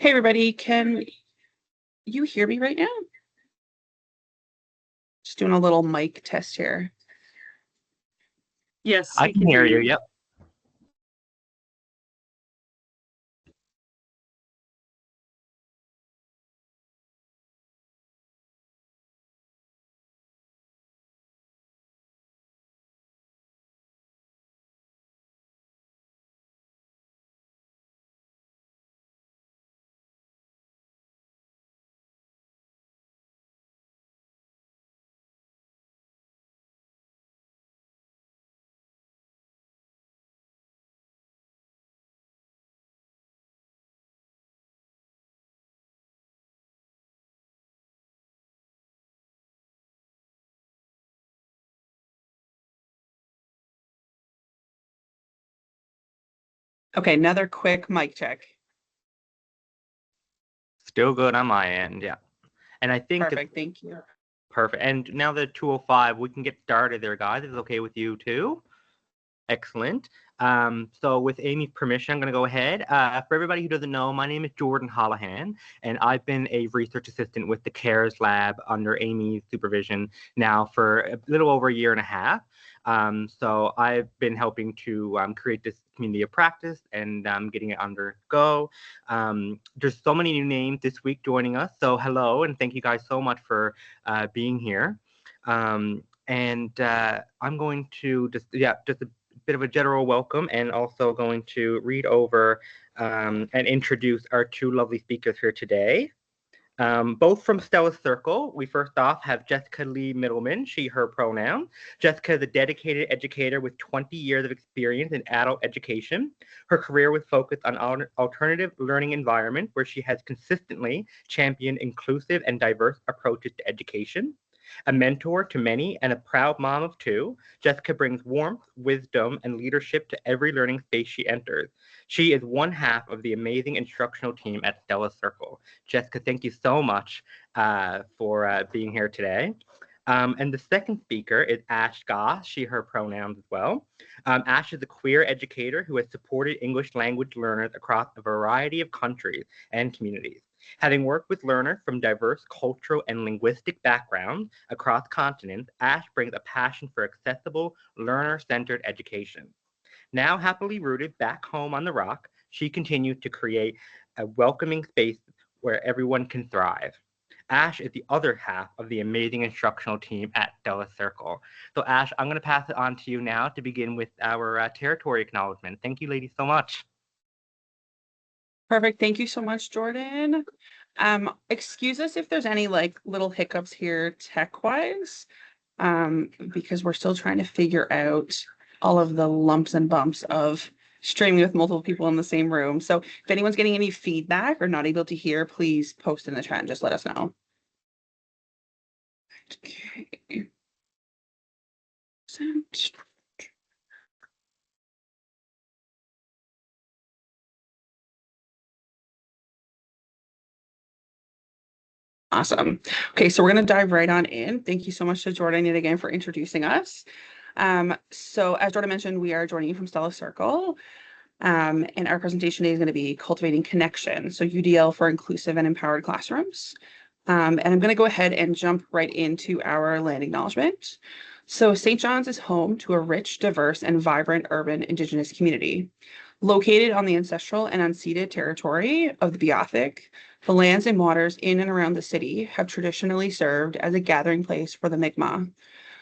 Hey everybody, can you hear me right now? Just doing a little mic test here. Yes, I we can hear you. Yep. Okay, another quick mic check. Still good on my end. Yeah. And I think it's Perfect, thank you. perfect. And now that 2:05, we can get started there, guys. If it's okay with you too. Excellent. So with Amy's permission, I'm going to go ahead. For everybody who doesn't know, my name is Jordan Holohan, and I've been a research assistant with the CARES lab under Amy's supervision now for a little over a year and a half. So I've been helping to create this community of practice and getting it under go. There's so many new names this week joining us. So hello, and thank you guys so much for being here. I'm going to just a bit of a general welcome, and also going to read over and introduce our two lovely speakers here today. Both from Stella's Circle. We first off have Jessica Lee-Middleman, she, her pronoun. Jessica is a dedicated educator with 20 years of experience in adult education. Her career was focused on alternative learning environments where she has consistently championed inclusive and diverse approaches to education. A mentor to many and a proud mom of two, Jessica brings warmth, wisdom, and leadership to every learning space she enters. She is one half of the amazing instructional team at Stella Circle. Jessica, thank you so much for being here today. And the second speaker is Ash Gosse, she, her pronouns as well. Ash is a queer educator who has supported English language learners across a variety of countries and communities. Having worked with learners from diverse cultural and linguistic backgrounds across continents, Ash brings a passion for accessible, learner-centered education. Now happily rooted back home on the rock, she continues to create a welcoming space where everyone can thrive. Ash is the other half of the amazing instructional team at Stella Circle. So Ash, I'm going to pass it on to you now to begin with our territory acknowledgement. Thank you, ladies, so much. Perfect, thank you so much, Jordan. Excuse us if there's any like little hiccups here tech-wise, because we're still trying to figure out all of the lumps and bumps of streaming with multiple people in the same room. So if anyone's getting any feedback or not able to hear, please post in the chat and just let us know. Okay. Awesome. Okay, so we're going to dive right on in. Thank you so much to Jordan yet again for introducing us. So as Jordan mentioned, we are joining you from Stella Circle. And our presentation today is going to be Cultivating Connection, so UDL for Inclusive and Empowered Classrooms. And I'm going to go ahead and jump right into our land acknowledgement. So St. John's is home to a rich, diverse, and vibrant urban Indigenous community. Located on the ancestral and unceded territory of the Beothuk, the lands and waters in and around the city have traditionally served as a gathering place for the Mi'kmaq.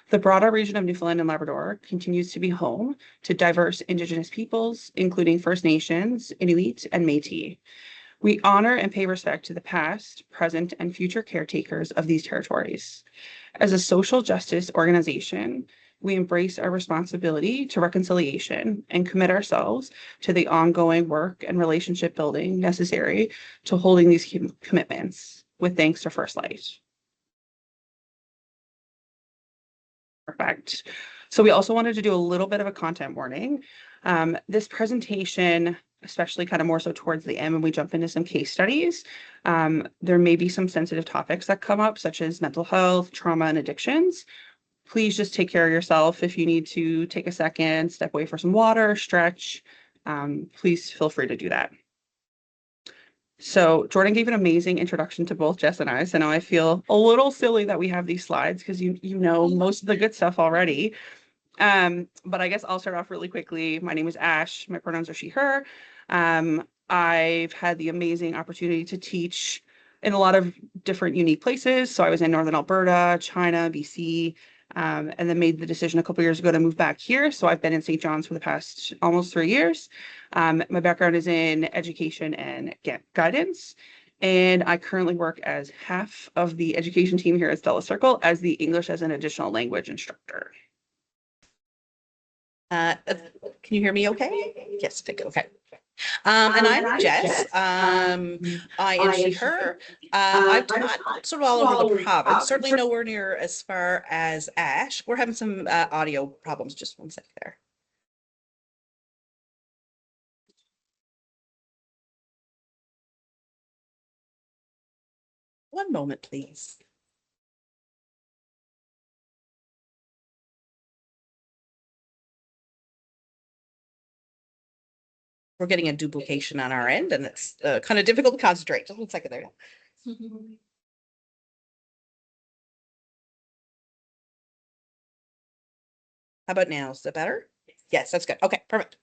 The broader region of Newfoundland and Labrador continues to be home to diverse Indigenous peoples, including First Nations, Inuit, and Métis. We honor and pay respect to the past, present, and future caretakers of these territories. As a social justice organization, we embrace our responsibility to reconciliation and commit ourselves to the ongoing work and relationship building necessary to holding these commitments, with thanks to First Light. Perfect. So we also wanted to do a little bit of a content warning. This presentation, especially kind of more so towards the end when we jump into some case studies, there may be some sensitive topics that come up, such as mental health, trauma, and addictions. Please just take care of yourself. If you need to take a second, step away for some water, stretch, please feel free to do that. So Jordan gave an amazing introduction to both Jess and I. So now I feel a little silly that we have these slides because you know most of the good stuff already. But I guess I'll start off really quickly. My name is Ash. My pronouns are she, her. I've had the amazing opportunity to teach in a lot of different unique places. So I was in Northern Alberta, China, BC, and then made the decision a couple years ago to move back here. So I've been in St. John's for the past almost 3 years. My background is in education and guidance. And I currently work as half of the education team here at Stella Circle as the English as an additional language instructor. Can you hear me okay? Yes, I think okay. And I'm Jess. I and she, her. I've taught sort of all over the province, certainly nowhere near as far as Ash. We're having some audio problems. Just one sec there. One moment, please. We're getting a duplication on our end, and it's kind of difficult to concentrate. Just one second there. How about now? Is that better? Yes, that's good. Okay, perfect.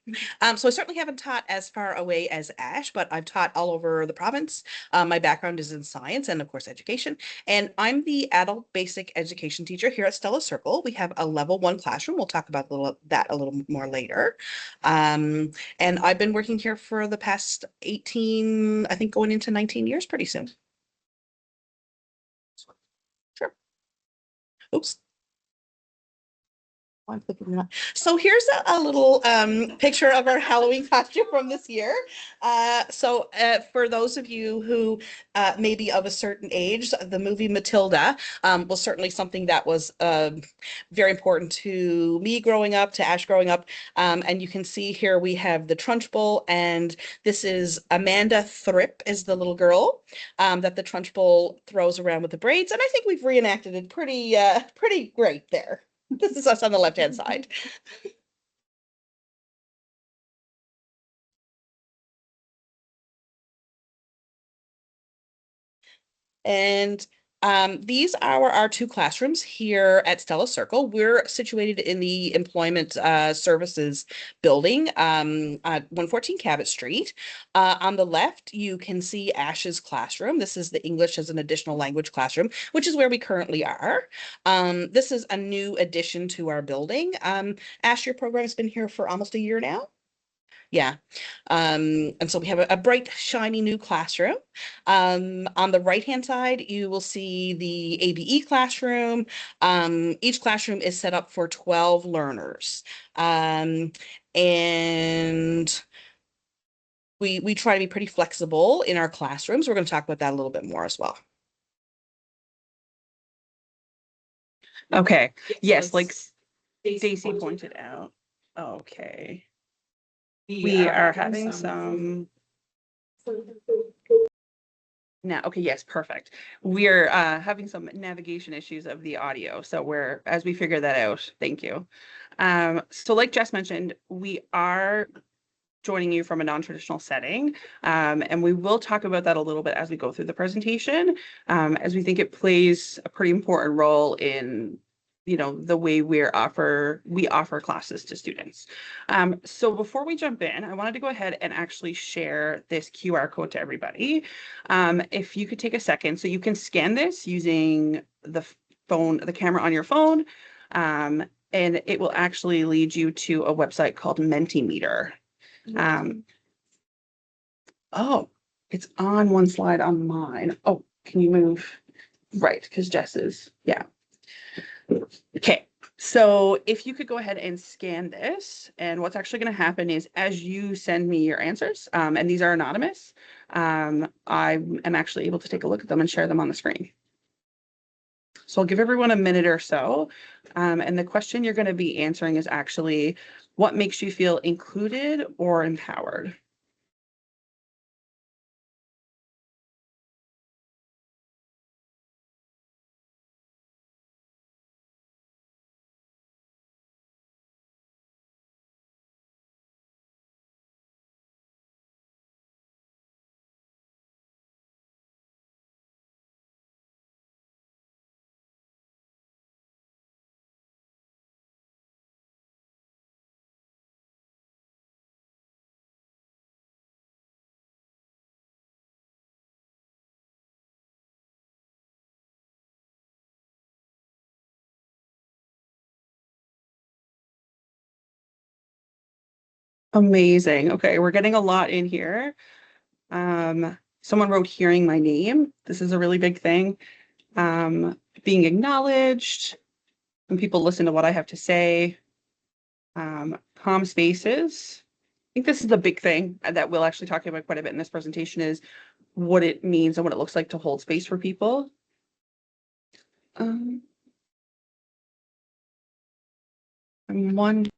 So I certainly haven't taught as far away as Ash, but I've taught all over the province. My background is in science and, of course, education. And I'm the adult basic education teacher here at Stella Circle. We have a level 1 classroom. We'll talk about that a little more later. And I've been working here for the past 18, I think going into 19 years pretty soon. Sure. Oops. So here's a little picture of our Halloween costume from this year. For those of you who may be of a certain age, the movie Matilda was certainly something that was very important to me growing up, to Ash growing up. And you can see here we have the Trunchbull, and this is Amanda Thripp is the little girl that the Trunchbull throws around with the braids. And I think we've reenacted it pretty great there. This is us on the left-hand side. And these are our 2 classrooms here at Stella Circle. We're situated in the Employment Services building at 114 Cabot Street. On the left, you can see Ash's classroom. This is the English as an additional language classroom, which is where we currently are. This is a new addition to our building. Ash, your program has been here for almost a year now. Yeah. And so we have a bright, shiny new classroom. On the right-hand side, you will see the ABE classroom. Each classroom is set up for 12 learners. And we try to be pretty flexible in our classrooms. We're going to talk about that a little bit more as well. Okay. Yes, like Stacy pointed out. Okay. We are having some now. Okay, yes, perfect. We're having some navigation issues of the audio. So as we figure that out, thank you. So like Jess mentioned, we are joining you from a non-traditional setting. And we will talk about that a little bit as we go through the presentation, as we think it plays a pretty important role in the way we offer classes to students. So before we jump in, I wanted to go ahead and actually share this QR code to everybody. If you could take a second, so you can scan this using the camera on your phone, and it will actually lead you to a website called Mentimeter. Oh, it's on one slide on mine. Oh, can you move? Right, because Jess's, yeah. Okay, so if you could go ahead and scan this, and what's actually going to happen is as you send me your answers, and these are anonymous, I am actually able to take a look at them and share them on the screen. So I'll give everyone a minute or so. And the question you're going to be answering is actually, what makes you feel included or empowered? Amazing. Okay, we're getting a lot in here. Someone wrote hearing my name. This is a really big thing. Being acknowledged when people listen to what I have to say. Calm spaces. I think this is a big thing that we'll actually talk about quite a bit in this presentation is what it means and what it looks like to hold space for people. One.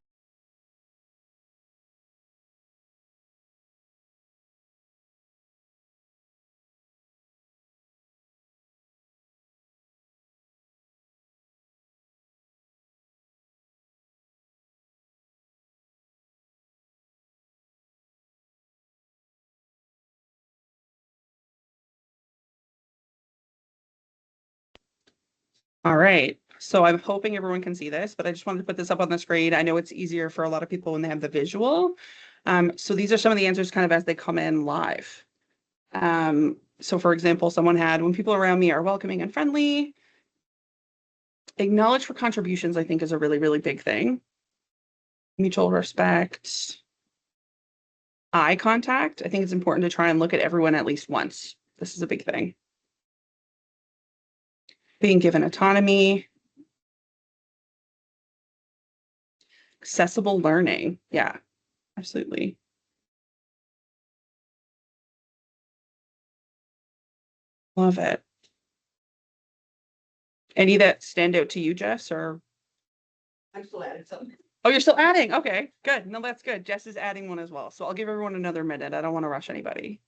All right. So I'm hoping everyone can see this, but I just wanted to put this up on the screen. I know it's easier for a lot of people when they have the visual. So these are some of the answers kind of as they come in live. So for example, someone had, when people around me are welcoming and friendly, acknowledge for contributions, I think is a really, really big thing. Mutual respect. Eye contact. I think it's important to try and look at everyone at least once. This is a big thing. Being given autonomy. Accessible learning. Yeah, absolutely. Love it. Any that stand out to you, Jess, or? I'm still adding something. Oh, you're still adding. Okay, good. No, that's good. Jess is adding one as well. So I'll give everyone another minute. I don't want to rush anybody.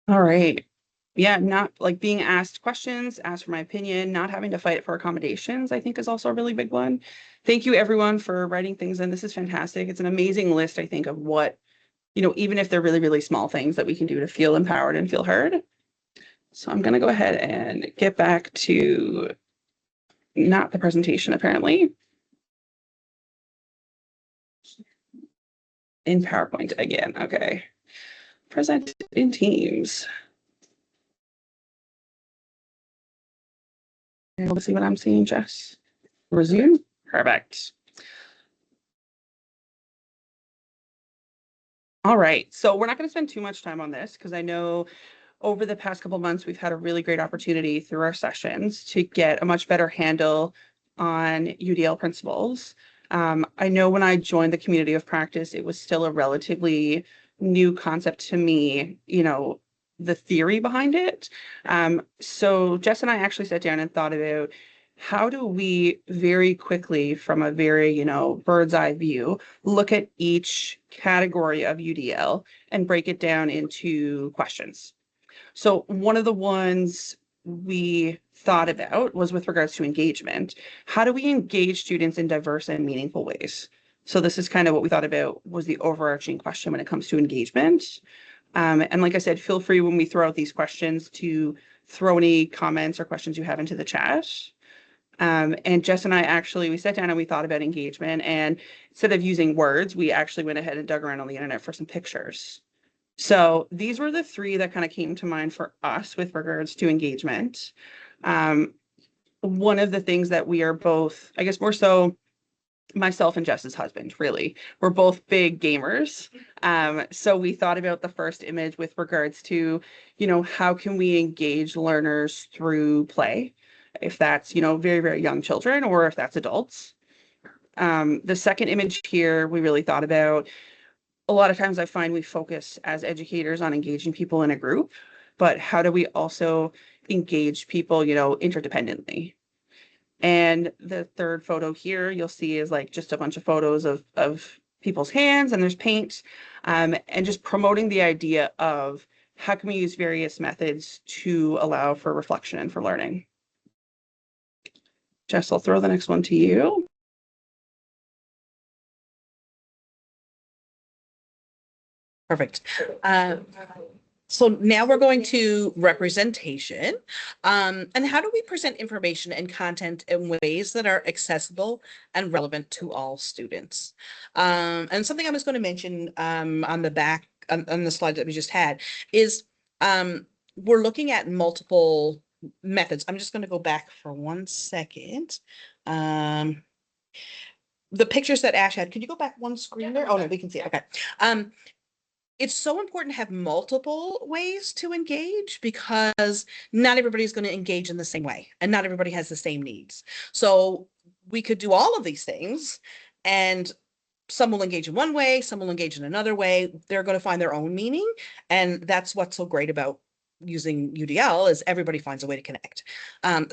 All right. Yeah, not like being asked questions, asked for my opinion, not having to fight for accommodations, I think is also a really big one. Thank you everyone for writing things in. This is fantastic. It's an amazing list, I think, of what, even if they're really, really small things that we can do to feel empowered and feel heard. So I'm going to go ahead and get back to not the presentation, apparently. In PowerPoint again. Okay. Present in Teams. Able to see what I'm seeing, Jess? Resume. Perfect. All right. So we're not going to spend too much time on this because I know over the past couple of months, we've had a really great opportunity through our sessions to get a much better handle on UDL principles. I know when I joined the community of practice, it was still a relatively new concept to me, the theory behind it. So Jess and I actually sat down and thought about how do we very quickly, from a very, bird's eye view, look at each category of UDL and break it down into questions. So one of the ones we thought about was with regards to engagement. How do we engage students in diverse and meaningful ways? So this is kind of what we thought about was the overarching question when it comes to engagement. And like I said, feel free when we throw out these questions to throw any comments or questions you have into the chat. And Jess and I we sat down and we thought about engagement, and instead of using words, we actually went ahead and dug around on the internet for some pictures. So these were the three that kind of came to mind for us with regards to engagement. One of the things that we are both, I guess more so myself and Jess's husband, really, we're both big gamers. So we thought about the first image with regards to, how can we engage learners through play, if that's, very, very young children or if that's adults. The second image here, we really thought about a lot of times I find we focus as educators on engaging people in a group, but how do we also engage people, interdependently? And the third photo here you'll see is like just a bunch of photos of people's hands and there's paint, and just promoting the idea of how can we use various methods to allow for reflection and for learning. Jess, I'll throw the next one to you. Perfect. So now we're going to representation. And how do we present information and content in ways that are accessible and relevant to all students? And something I was going to mention on the back, on the slide that we just had, is we're looking at multiple methods. I'm just going to go back for 1 second. The pictures that Ash had, could you go back one screen there? Oh, no, we can see it. Okay. It's so important to have multiple ways to engage because not everybody's going to engage in the same way and not everybody has the same needs. So we could do all of these things and some will engage in one way, some will engage in another way. They're going to find their own meaning. And that's what's so great about using UDL is everybody finds a way to connect.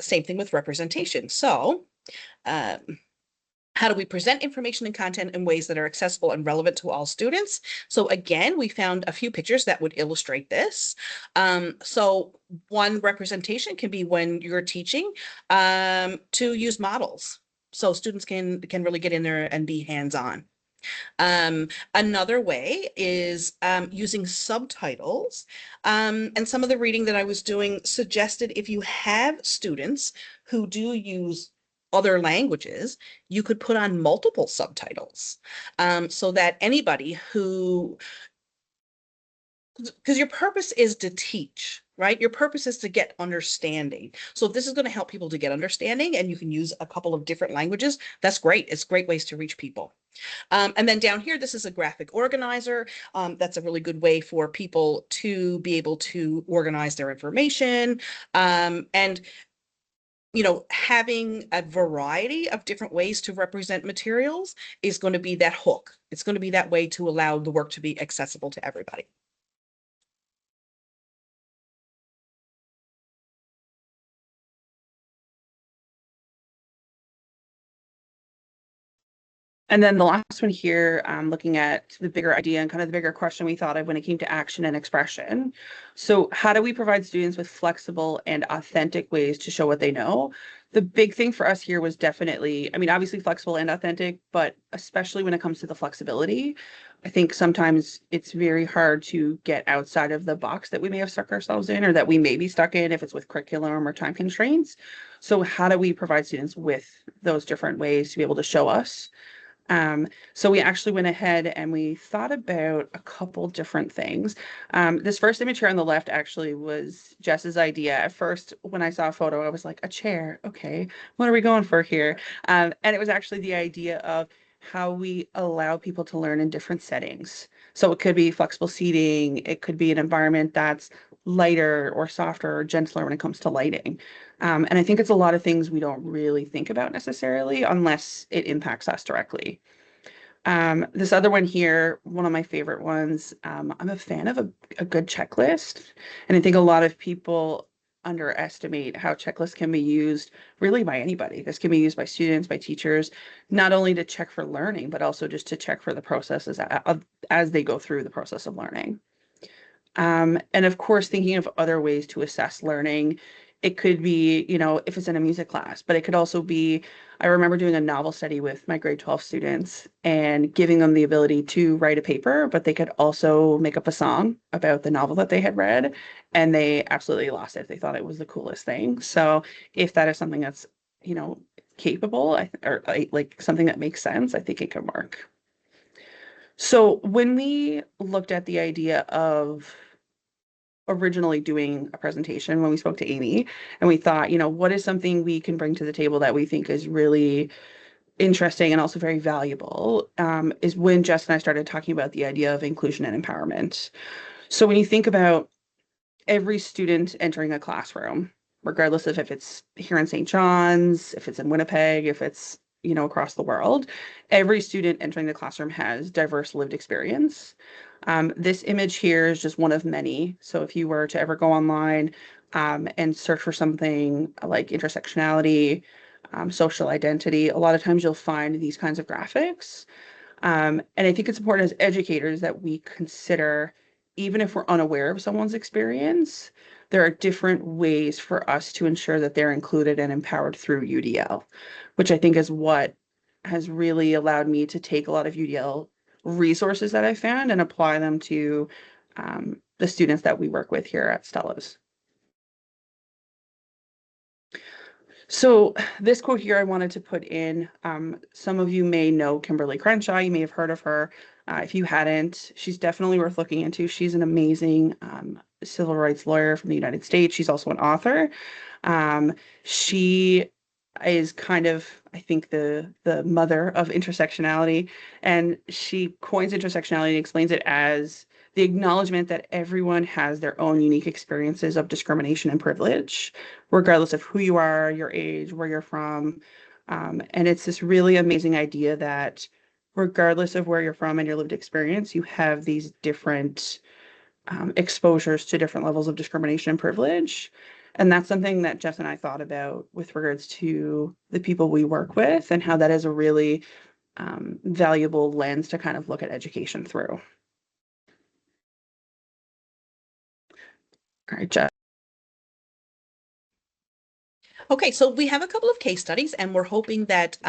Same thing with representation. So how do we present information and content in ways that are accessible and relevant to all students? So again, we found a few pictures that would illustrate this. So one representation can be when you're teaching to use models. So students can really get in there and be hands-on. Another way is using subtitles. And some of the reading that I was doing suggested if you have students who do use other languages, you could put on multiple subtitles so that anybody who, because your purpose is to teach, right? Your purpose is to get understanding. So if this is going to help people to get understanding and you can use a couple of different languages, that's great. It's great ways to reach people. And then down here, this is a graphic organizer. That's a really good way for people to be able to organize their information. And you know, having a variety of different ways to represent materials is going to be that hook. It's going to be that way to allow the work to be accessible to everybody. And then the last one here, looking at the bigger idea and kind of the bigger question we thought of when it came to action and expression. So how do we provide students with flexible and authentic ways to show what they know? The big thing for us here was definitely, I mean, obviously flexible and authentic, but especially when it comes to the flexibility, I think sometimes it's very hard to get outside of the box that we may have stuck ourselves in or that we may be stuck in if it's with curriculum or time constraints. So how do we provide students with those different ways to be able to show us? So we actually went ahead and we thought about a couple different things. This first image here on the left actually was Jess's idea. At first, when I saw a photo, I was like, a chair. Okay, what are we going for here? And it was actually the idea of how we allow people to learn in different settings. So it could be flexible seating. It could be an environment that's lighter or softer or gentler when it comes to lighting. And I think it's a lot of things we don't really think about necessarily unless it impacts us directly. This other one here, one of my favorite ones, I'm a fan of a good checklist. And I think a lot of people underestimate how checklists can be used really by anybody. This can be used by students, by teachers, not only to check for learning, but also just to check for the processes as they go through the process of learning. And of course, thinking of other ways to assess learning. It could be, you know, if it's in a music class, but it could also be, I remember doing a novel study with my grade 12 students and giving them the ability to write a paper, but they could also make up a song about the novel that they had read, and they absolutely lost it. They thought it was the coolest thing. So if that is something that's, you know, capable or like something that makes sense, I think it can work. So when we looked at the idea of originally doing a presentation when we spoke to Amy and we thought, you know, what is something we can bring to the table that we think is really interesting and also very valuable is when Jess and I started talking about the idea of inclusion and empowerment. So when you think about every student entering a classroom, regardless of if it's here in St. John's, if it's in Winnipeg, if it's, you know, across the world, every student entering the classroom has diverse lived experience. This image here is just one of many. So if you were to ever go online and search for something like intersectionality, social identity, a lot of times you'll find these kinds of graphics. And I think it's important as educators that we consider, even if we're unaware of someone's experience, there are different ways for us to ensure that they're included and empowered through UDL, which I think is what has really allowed me to take a lot of UDL resources that I found and apply them to the students that we work with here at Stella's. So this quote here I wanted to put in, some of you may know Kimberly Crenshaw, you may have heard of her. If you hadn't, she's definitely worth looking into. She's an amazing civil rights lawyer from the United States. She's also an author. She is kind of, I think, the mother of intersectionality, and she coins intersectionality and explains it as the acknowledgement that everyone has their own unique experiences of discrimination and privilege, regardless of who you are, your age, where you're from. And it's this really amazing idea that regardless of where you're from and your lived experience, you have these different exposures to different levels of discrimination and privilege. And that's something that Jess and I thought about with regards to the people we work with and how that is a really valuable lens to kind of look at education through. All right, Jess. Okay, so we have a couple of case studies, and we're hoping that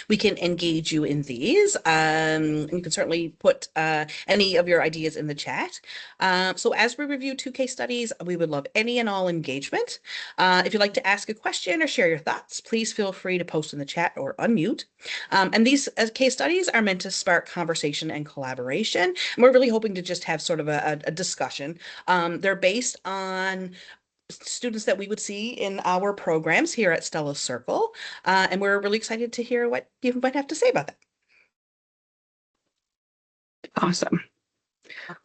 we can engage you in these. And you can certainly put any of your ideas in the chat. So as we review 2 case studies, we would love any and all engagement. If you'd like to ask a question or share your thoughts, please feel free to post in the chat or unmute. And these case studies are meant to spark conversation and collaboration. And we're really hoping to just have sort of a discussion. They're based on students that we would see in our programs here at Stella Circle. And we're really excited to hear what you might have to say about that. Awesome.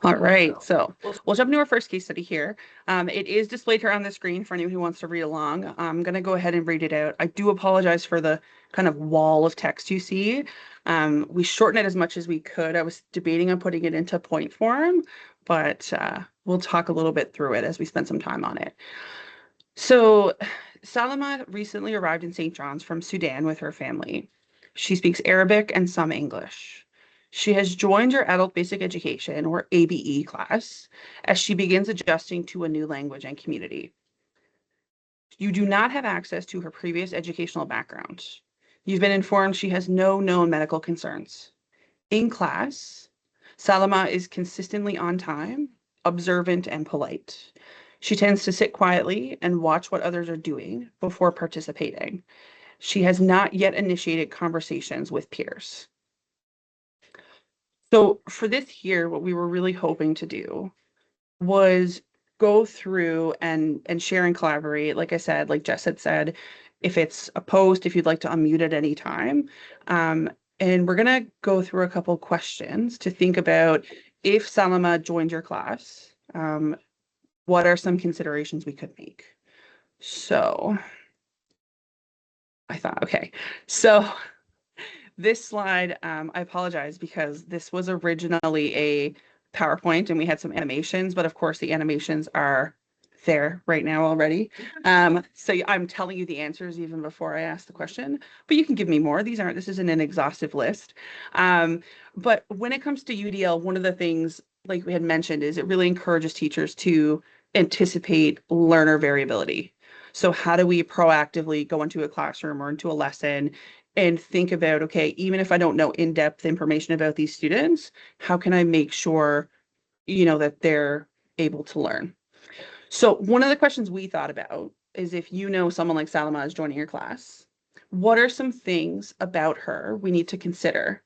All right, so we'll jump into our first case study here. It is displayed here on the screen for anyone who wants to read along. I'm going to go ahead and read it out. I do apologize for the kind of wall of text you see. We shortened it as much as we could. I was debating on putting it into point form, but we'll talk a little bit through it as we spend some time on it. So Salama recently arrived in St. John's from Sudan with her family. She speaks Arabic and some English. She has joined her adult basic education, or ABE class, as she begins adjusting to a new language and community. You do not have access to her previous educational background. You've been informed she has no known medical concerns. In class, Salama is consistently on time, observant, and polite. She tends to sit quietly and watch what others are doing before participating. She has not yet initiated conversations with peers. So for this here, what we were really hoping to do was go through and share and collaborate. Like I said, like Jess had said, if it's a post, if you'd like to unmute at any time. And we're going to go through a couple questions to think about if Salama joined your class, what are some considerations we could make? So I thought, okay, so this slide, I apologize because this was originally a PowerPoint and we had some animations, but of course the animations are there right now already. So I'm telling you the answers even before I ask the question, but you can give me more. This isn't an exhaustive list. But when it comes to UDL, one of the things, like we had mentioned, is it really encourages teachers to anticipate learner variability. So how do we proactively go into a classroom or into a lesson and think about, okay, even if I don't know in-depth information about these students, how can I make sure, that they're able to learn? So one of the questions we thought about is if you know someone like Salama is joining your class, what are some things about her we need to consider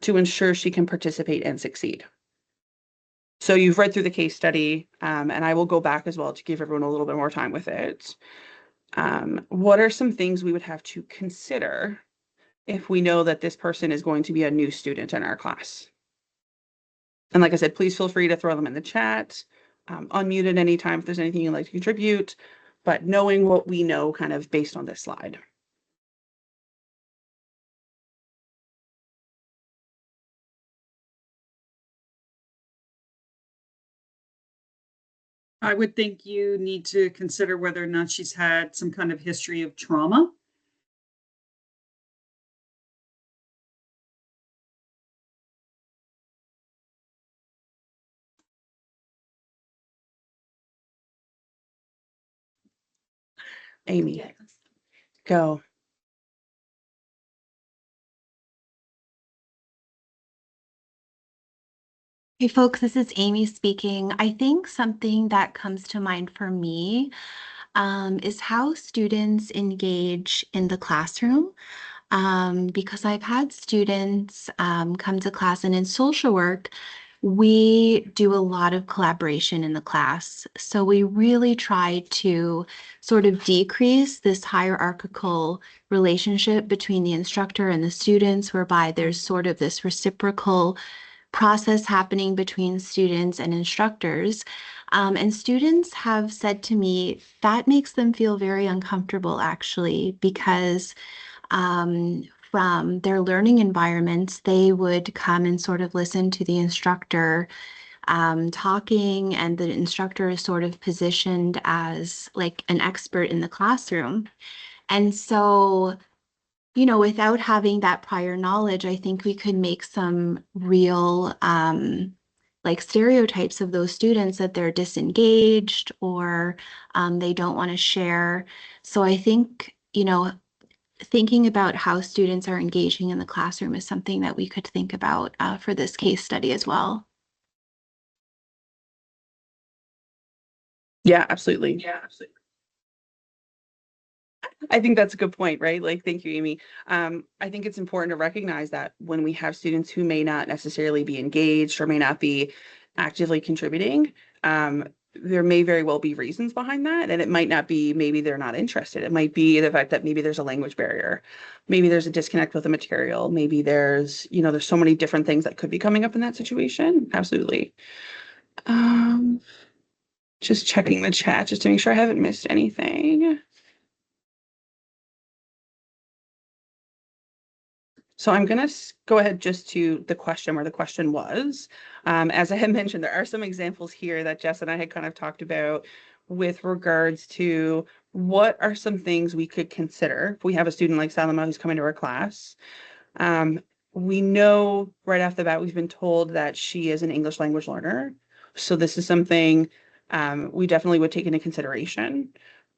to ensure she can participate and succeed? So you've read through the case study, and I will go back as well to give everyone a little bit more time with it. What are some things we would have to consider if we know that this person is going to be a new student in our class? And like I said, please feel free to throw them in the chat, unmute at any time if there's anything you'd like to contribute, but knowing what we know kind of based on this slide. I would think you need to consider whether or not she's had some kind of history of trauma. Amy, go. Hey folks, this is Amy speaking. I think something that comes to mind for me is how students engage in the classroom. Because I've had students come to class, and in social work, we do a lot of collaboration in the class. So we really try to sort of decrease this hierarchical relationship between the instructor and the students, whereby there's sort of this reciprocal process happening between students and instructors. And students have said to me that makes them feel very uncomfortable, actually, because from their learning environments, they would come and sort of listen to the instructor talking, and the instructor is sort of positioned as like an expert in the classroom. And so, without having that prior knowledge, I think we could make some real like stereotypes of those students, that they're disengaged or they don't want to share. So I think, thinking about how students are engaging in the classroom is something that we could think about for this case study as well. Yeah, absolutely. Yeah, absolutely. I think that's a good point, right? Like, thank you, Amy. I think it's important to recognize that when we have students who may not necessarily be engaged or may not be actively contributing, there may very well be reasons behind that. And it might not be maybe they're not interested. It might be the fact that maybe there's a language barrier. Maybe there's a disconnect with the material. Maybe there's so many different things that could be coming up in that situation. Absolutely. Just checking the chat just to make sure I haven't missed anything. So I'm going to go ahead just to the question where the question was. As I had mentioned, there are some examples here that Jess and I had kind of talked about with regards to what are some things we could consider if we have a student like Salama who's coming to our class. We know right off the bat, we've been told that she is an English language learner. So this is something we definitely would take into consideration.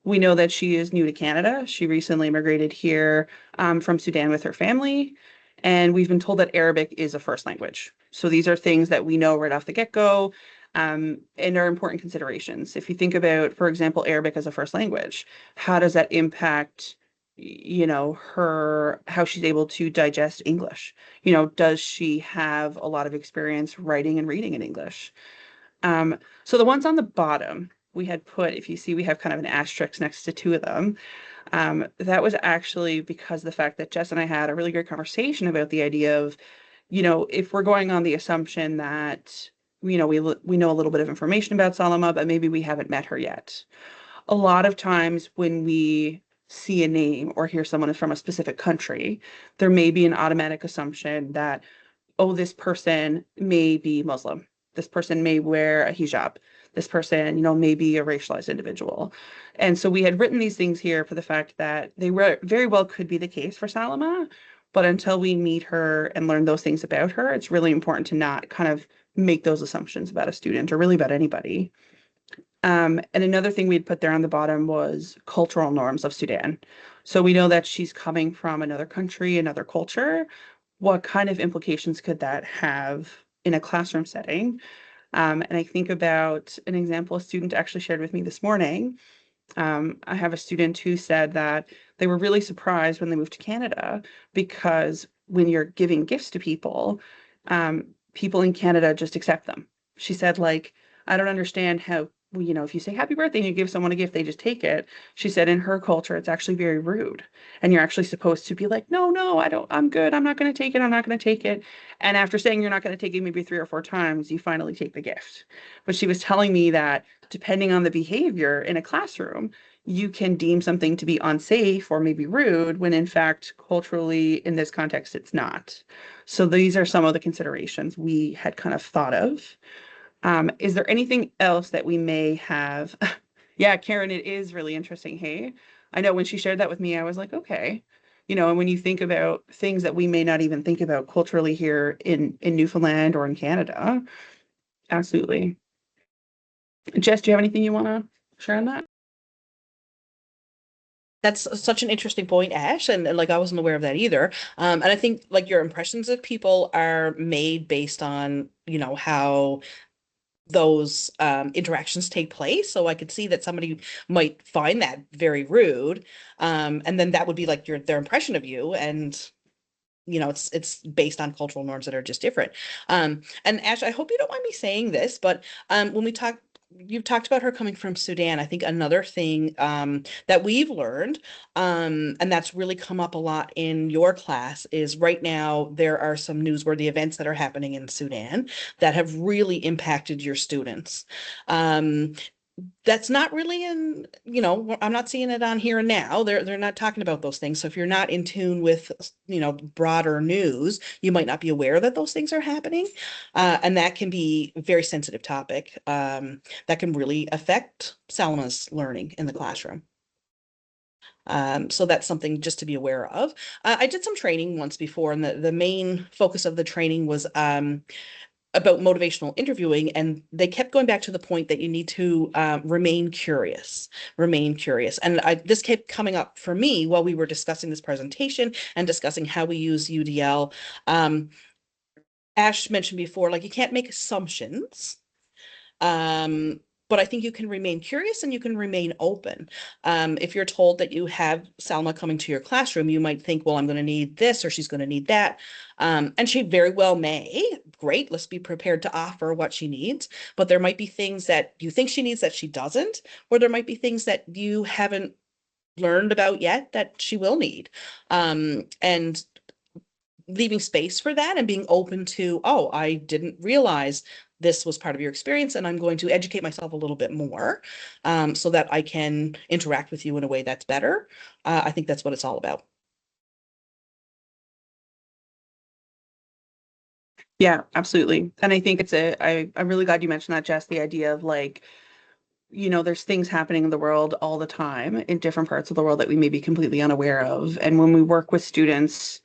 We know that she is new to Canada. She recently immigrated here from Sudan with her family. And we've been told that Arabic is a first language. So these are things that we know right off the get-go and are important considerations. If you think about, for example, Arabic as a first language, how does that impact how she's able to digest English? Does she have a lot of experience writing and reading in English? So the ones on the bottom, we had put, if you see, we have kind of an asterisk next to two of them. That was actually because of the fact that Jess and I had a really good conversation about the idea of, if we're going on the assumption that, we know a little bit of information about Salama, but maybe we haven't met her yet. A lot of times when we see a name or hear someone is from a specific country, there may be an automatic assumption that, oh, this person may be Muslim. This person may wear a hijab. This person, may be a racialized individual. And so we had written these things here for the fact that they very well could be the case for Salama, but until we meet her and learn those things about her, it's really important to not kind of make those assumptions about a student or really about anybody. And another thing we'd put there on the bottom was cultural norms of Sudan. So we know that she's coming from another country, another culture. What kind of implications could that have in a classroom setting? And I think about an example a student actually shared with me this morning. I have a student who said that they were really surprised when they moved to Canada because when you're giving gifts to people, people in Canada just accept them. She said, like, I don't understand how, if you say happy birthday and you give someone a gift, they just take it. She said in her culture, it's actually very rude. And you're actually supposed to be like, no, I don't, I'm good. I'm not going to take it. I'm not going to take it. And after saying you're not going to take it maybe 3 or 4 times, you finally take the gift. But she was telling me that depending on the behavior in a classroom, you can deem something to be unsafe or maybe rude when in fact, culturally, in this context, it's not. So these are some of the considerations we had kind of thought of. Is there anything else that we may have? Yeah, Karen, it is really interesting. Hey, I know when she shared that with me, I was like, okay. And when you think about things that we may not even think about culturally here in Newfoundland or in Canada, absolutely. Jess, do you have anything you want to share on that? That's such an interesting point, Ash, and like I wasn't aware of that either. And I think like your impressions of people are made based on, you know, how those interactions take place. So I could see that somebody might find that very rude. And then that would be like their impression of you. And you know, it's based on cultural norms that are just different. And Ash, I hope you don't mind me saying this, but when you've talked about her coming from Sudan. I think another thing that we've learned, and that's really come up a lot in your class, is right now there are some newsworthy events that are happening in Sudan that have really impacted your students. Um, that's not really in, you know, I'm not seeing it on Here and Now. They're not talking about those things. So if you're not in tune with, you know, broader news, you might not be aware that those things are happening. And that can be a very sensitive topic that can really affect Salma's learning in the classroom. So that's something just to be aware of. I did some training once before, and the main focus of the training was about motivational interviewing, and they kept going back to the point that you need to remain curious. And this kept coming up for me while we were discussing this presentation and discussing how we use UDL. Ash mentioned before, like you can't make assumptions. But I think you can remain curious and you can remain open. If you're told that you have Salma coming to your classroom, you might think, well, I'm going to need this or she's going to need that. And she very well may. Great, let's be prepared to offer what she needs. But there might be things that you think she needs that she doesn't, or there might be things that you haven't learned about yet that she will need. And leaving space for that and being open to, oh, I didn't realize this was part of your experience, and I'm going to educate myself a little bit more so that I can interact with you in a way that's better. I think that's what it's all about. Yeah, absolutely. And I think I'm really glad you mentioned that, Jess, the idea of like, you know, there's things happening in the world all the time in different parts of the world that we may be completely unaware of. And when we work with students,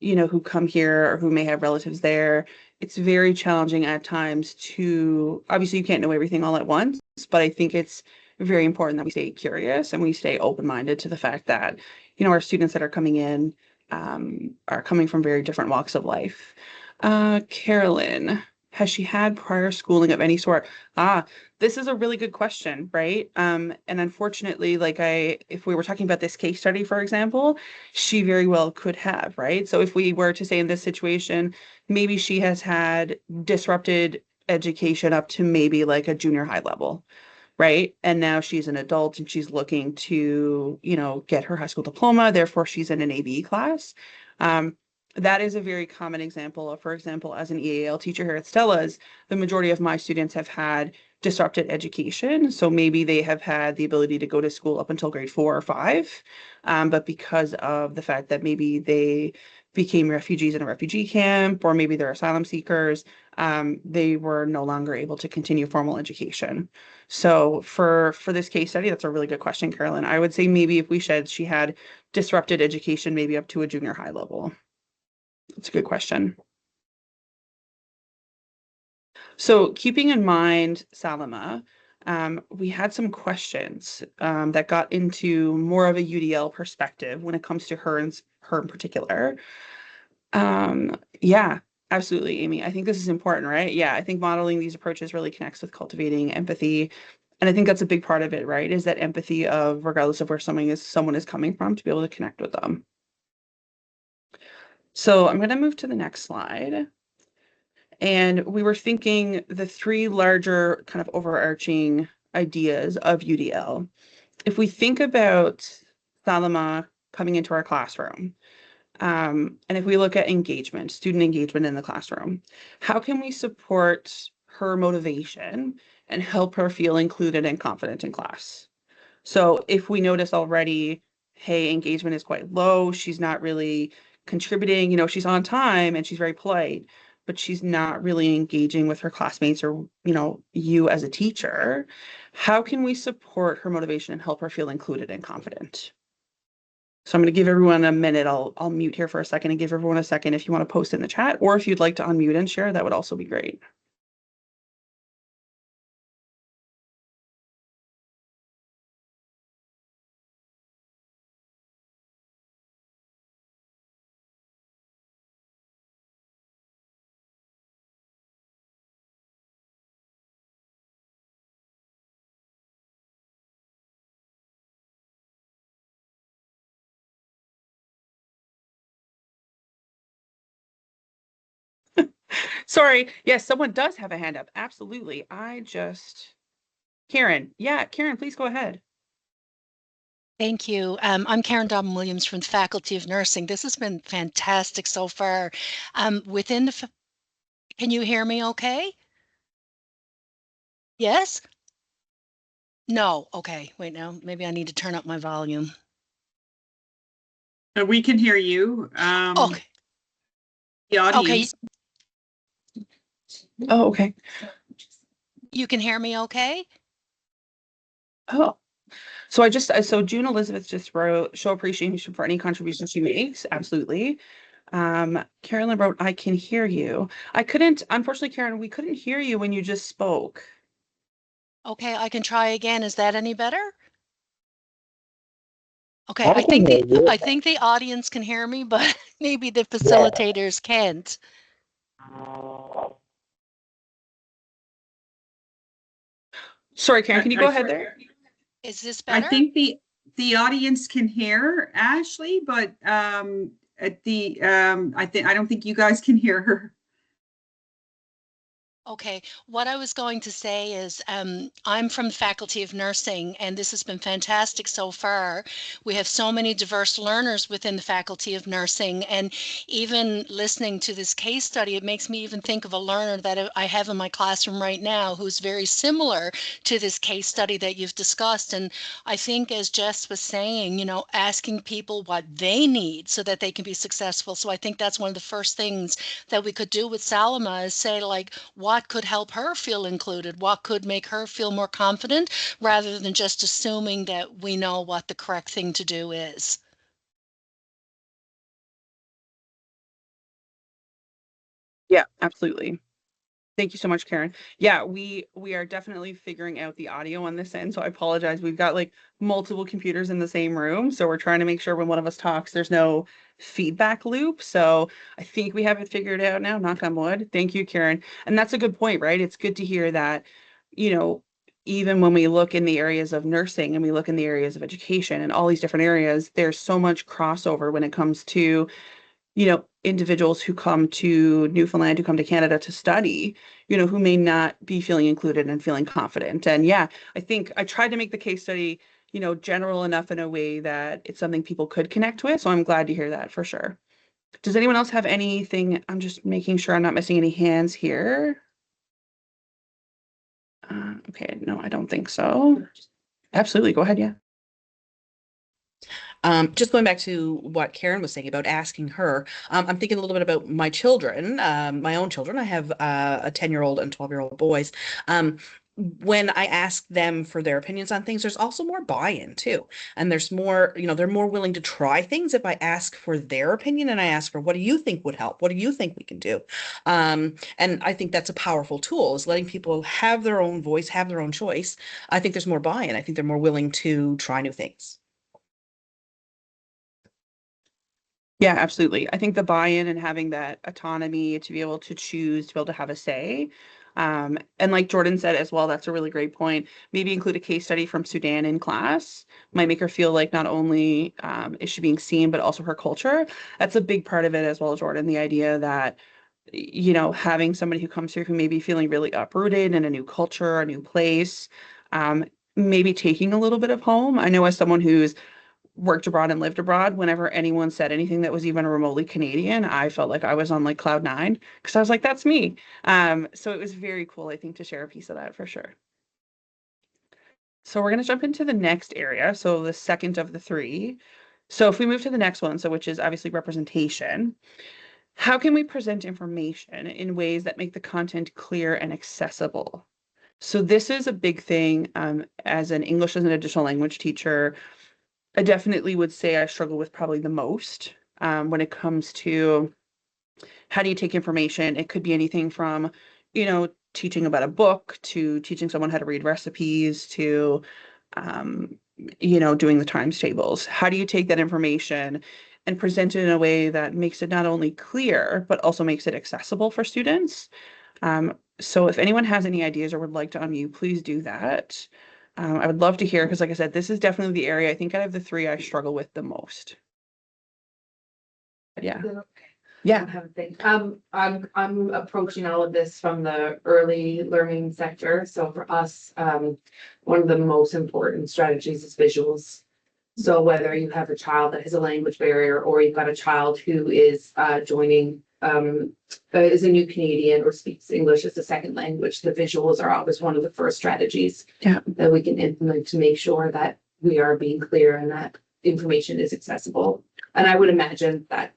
you know, who come here or who may have relatives there, it's very challenging at times to, obviously you can't know everything all at once, but I think it's very important that we stay curious and we stay open-minded to the fact that, you know, our students that are coming in are coming from very different walks of life. Carolyn, has she had prior schooling of any sort? This is a really good question, right? And unfortunately, if we were talking about this case study, for example, she very well could have, right? So if we were to say in this situation, maybe she has had disrupted education up to maybe like a junior high level, right? And now she's an adult and she's looking to, you know, get her high school diploma. Therefore, she's in an AB class. That is a very common example of, for example, as an EAL teacher here at Stella's, the majority of my students have had disrupted education. So maybe they have had the ability to go to school up until grade 4 or 5. But because of the fact that maybe they became refugees in a refugee camp, or maybe they're asylum seekers, they were no longer able to continue formal education. So for this case study, that's a really good question, Carolyn. I would say maybe if we said she had disrupted education, maybe up to a junior high level. That's a good question. So keeping in mind Salima, we had some questions that got into more of a UDL perspective when it comes to her in particular. Yeah, absolutely, Amy. I think this is important, right? Yeah, I think modeling these approaches really connects with cultivating empathy. And I think that's a big part of it, right? Is that empathy of regardless of where someone is coming from, to be able to connect with them. So I'm going to move to the next slide. And we were thinking the 3 larger kind of overarching ideas of UDL. If we think about Salima coming into our classroom, and if we look at engagement, student engagement in the classroom, how can we support her motivation and help her feel included and confident in class? So if we notice already, hey, engagement is quite low, she's not really contributing, you know, she's on time and she's very polite, but she's not really engaging with her classmates or, you know, you as a teacher, how can we support her motivation and help her feel included and confident? So I'm going to give everyone a minute. I'll mute here for a second and give everyone a second if you want to post in the chat, or if you'd like to unmute and share, that would also be great. Sorry. Yes, someone does have a hand up. Absolutely. Karen. Yeah, Karen, please go ahead. Thank you. I'm Karen Dobbin-Williams from the Faculty of Nursing. This has been fantastic so far. Can you hear me okay? Yes? No. Okay. Wait, now maybe I need to turn up my volume. We can hear you. Okay. The audience. Oh, okay. You can hear me okay? Oh. So June Elizabeth just wrote, show appreciation for any contributions she makes. Absolutely. Carolyn wrote, I can hear you. Unfortunately, Karen, we couldn't hear you when you just spoke. Okay, I can try again. Is that any better? Okay, I can hear you. I think the audience can hear me, but maybe the facilitators can't. Sorry, Karen, can you go ahead there? Is this I better? think the audience can hear Ashley, but I don't think you guys can hear her. Okay, what I was going to say is I'm from the Faculty of Nursing, and this has been fantastic so far. We have so many diverse learners within the Faculty of Nursing, and even listening to this case study, it makes me even think of a learner that I have in my classroom right now who's very similar to this case study that you've discussed. And I think, as Jess was saying, asking people what they need so that they can be successful. So I think that's one of the first things that we could do with Salma is say, like, what could help her feel included? What could make her feel more confident rather than just assuming that we know what the correct thing to do is? Yeah, absolutely. Thank you so much, Karen. Yeah, we are definitely figuring out the audio on this end, so I apologize. We've got like multiple computers in the same room, so we're trying to make sure when one of us talks, there's no feedback loop. So I think we have it figured out now, knock on wood. Thank you, Karen. And that's a good point, right? It's good to hear that, you know, even when we look in the areas of nursing and we look in the areas of education and all these different areas, there's so much crossover when it comes to individuals who come to Newfoundland, who come to Canada to study, who may not be feeling included and feeling confident. And yeah, I think I tried to make the case study, general enough in a way that it's something people could connect with. So I'm glad to hear that for sure. Does anyone else have anything? I'm just making sure I'm not missing any hands here. Okay, no, I don't think so. Absolutely, go ahead, yeah. Just going back to what Karen was saying about asking her, I'm thinking a little bit about my children, my own children. I have a 10-year-old and 12-year-old boys. When I ask them for their opinions on things, there's also more buy-in too. And there's more, they're more willing to try things if I ask for their opinion and I ask for, what do you think would help? What do you think we can do? And I think that's a powerful tool, is letting people have their own voice, have their own choice. I think there's more buy-in. I think they're more willing to try new things. Yeah, absolutely. I think the buy-in and having that autonomy to be able to choose, to be able to have a say. And like Jordan said as well, that's a really great point. Maybe include a case study from Sudan in class might make her feel like not only is she being seen, but also her culture. That's a big part of it as well, Jordan, the idea that, having somebody who comes here who may be feeling really uprooted in a new culture, a new place, maybe taking a little bit of home. I know as someone who's worked abroad and lived abroad, whenever anyone said anything that was even remotely Canadian, I felt like I was on like cloud nine because I was like, that's me. So it was very cool, I think, to share a piece of that for sure. So we're going to jump into the next area. So the second of the three. So if we move to the next one, so which is obviously representation, how can we present information in ways that make the content clear and accessible? So this is a big thing as an English as an additional language teacher. I definitely would say I struggle with probably the most when it comes to how do you take information. It could be anything from, teaching about a book to teaching someone how to read recipes to, doing the times tables. How do you take that information and present it in a way that makes it not only clear, but also makes it accessible for students? So if anyone has any ideas or would like to unmute, please do that. I would love to hear, because like I said, this is definitely the area, I think out of the three, I struggle with the most. But yeah. Yeah. have a thing. I'm approaching all of this from the early learning sector. So for us, one of the most important strategies is visuals. So whether you have a child that has a language barrier or you've got a child who is joining is a new Canadian or speaks English as a second language, the visuals are always one of the first strategies that we can implement to make sure that we are being clear and that information is accessible. And I would imagine that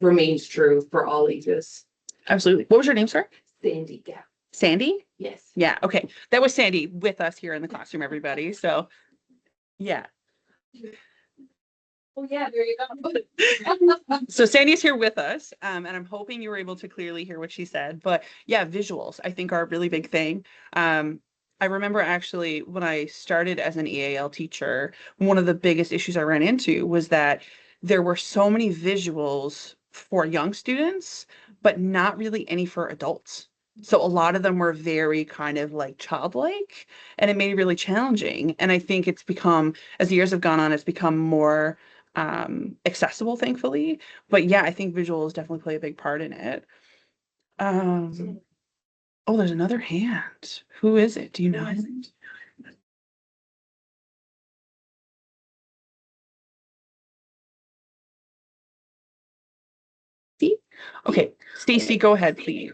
remains true for all ages. Absolutely. What was your name, sir? Sandy, yeah. Sandy? Yes. Yeah. Okay. That was Sandy with us here in the classroom, everybody. So yeah. Oh yeah, there you go. So Sandy's here with us, and I'm hoping you were able to clearly hear what she said. But yeah, visuals I think are a really big thing. I remember actually when I started as an EAL teacher, one of the biggest issues I ran into was that there were so many visuals for young students, but not really any for adults. So a lot of them were very kind of like childlike, and it made it really challenging. And I think it's become, as the years have gone on, it's become more accessible, thankfully. But yeah, I think visuals definitely play a big part in it. Oh, there's another hand. Who is it? Do you know? See? Okay, Stacy, go ahead, please.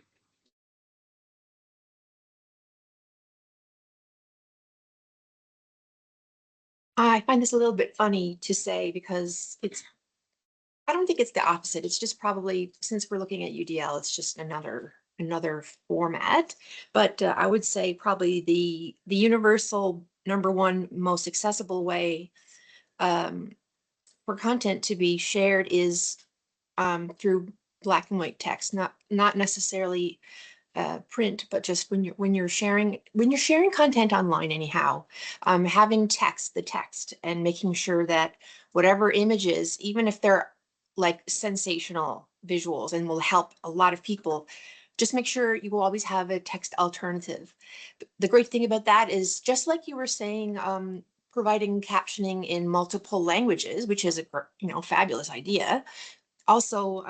I find this a little bit funny to say because I don't think it's the opposite. It's just probably, since we're looking at UDL, it's just another format. But I would say probably the universal number one most accessible way for content to be shared is through black and white text, not necessarily print, but just when you're sharing content online anyhow, having the text and making sure that whatever images, even if they're like sensational visuals and will help a lot of people, just make sure you will always have a text alternative. The great thing about that is, just like you were saying, providing captioning in multiple languages, which is a fabulous idea. Also,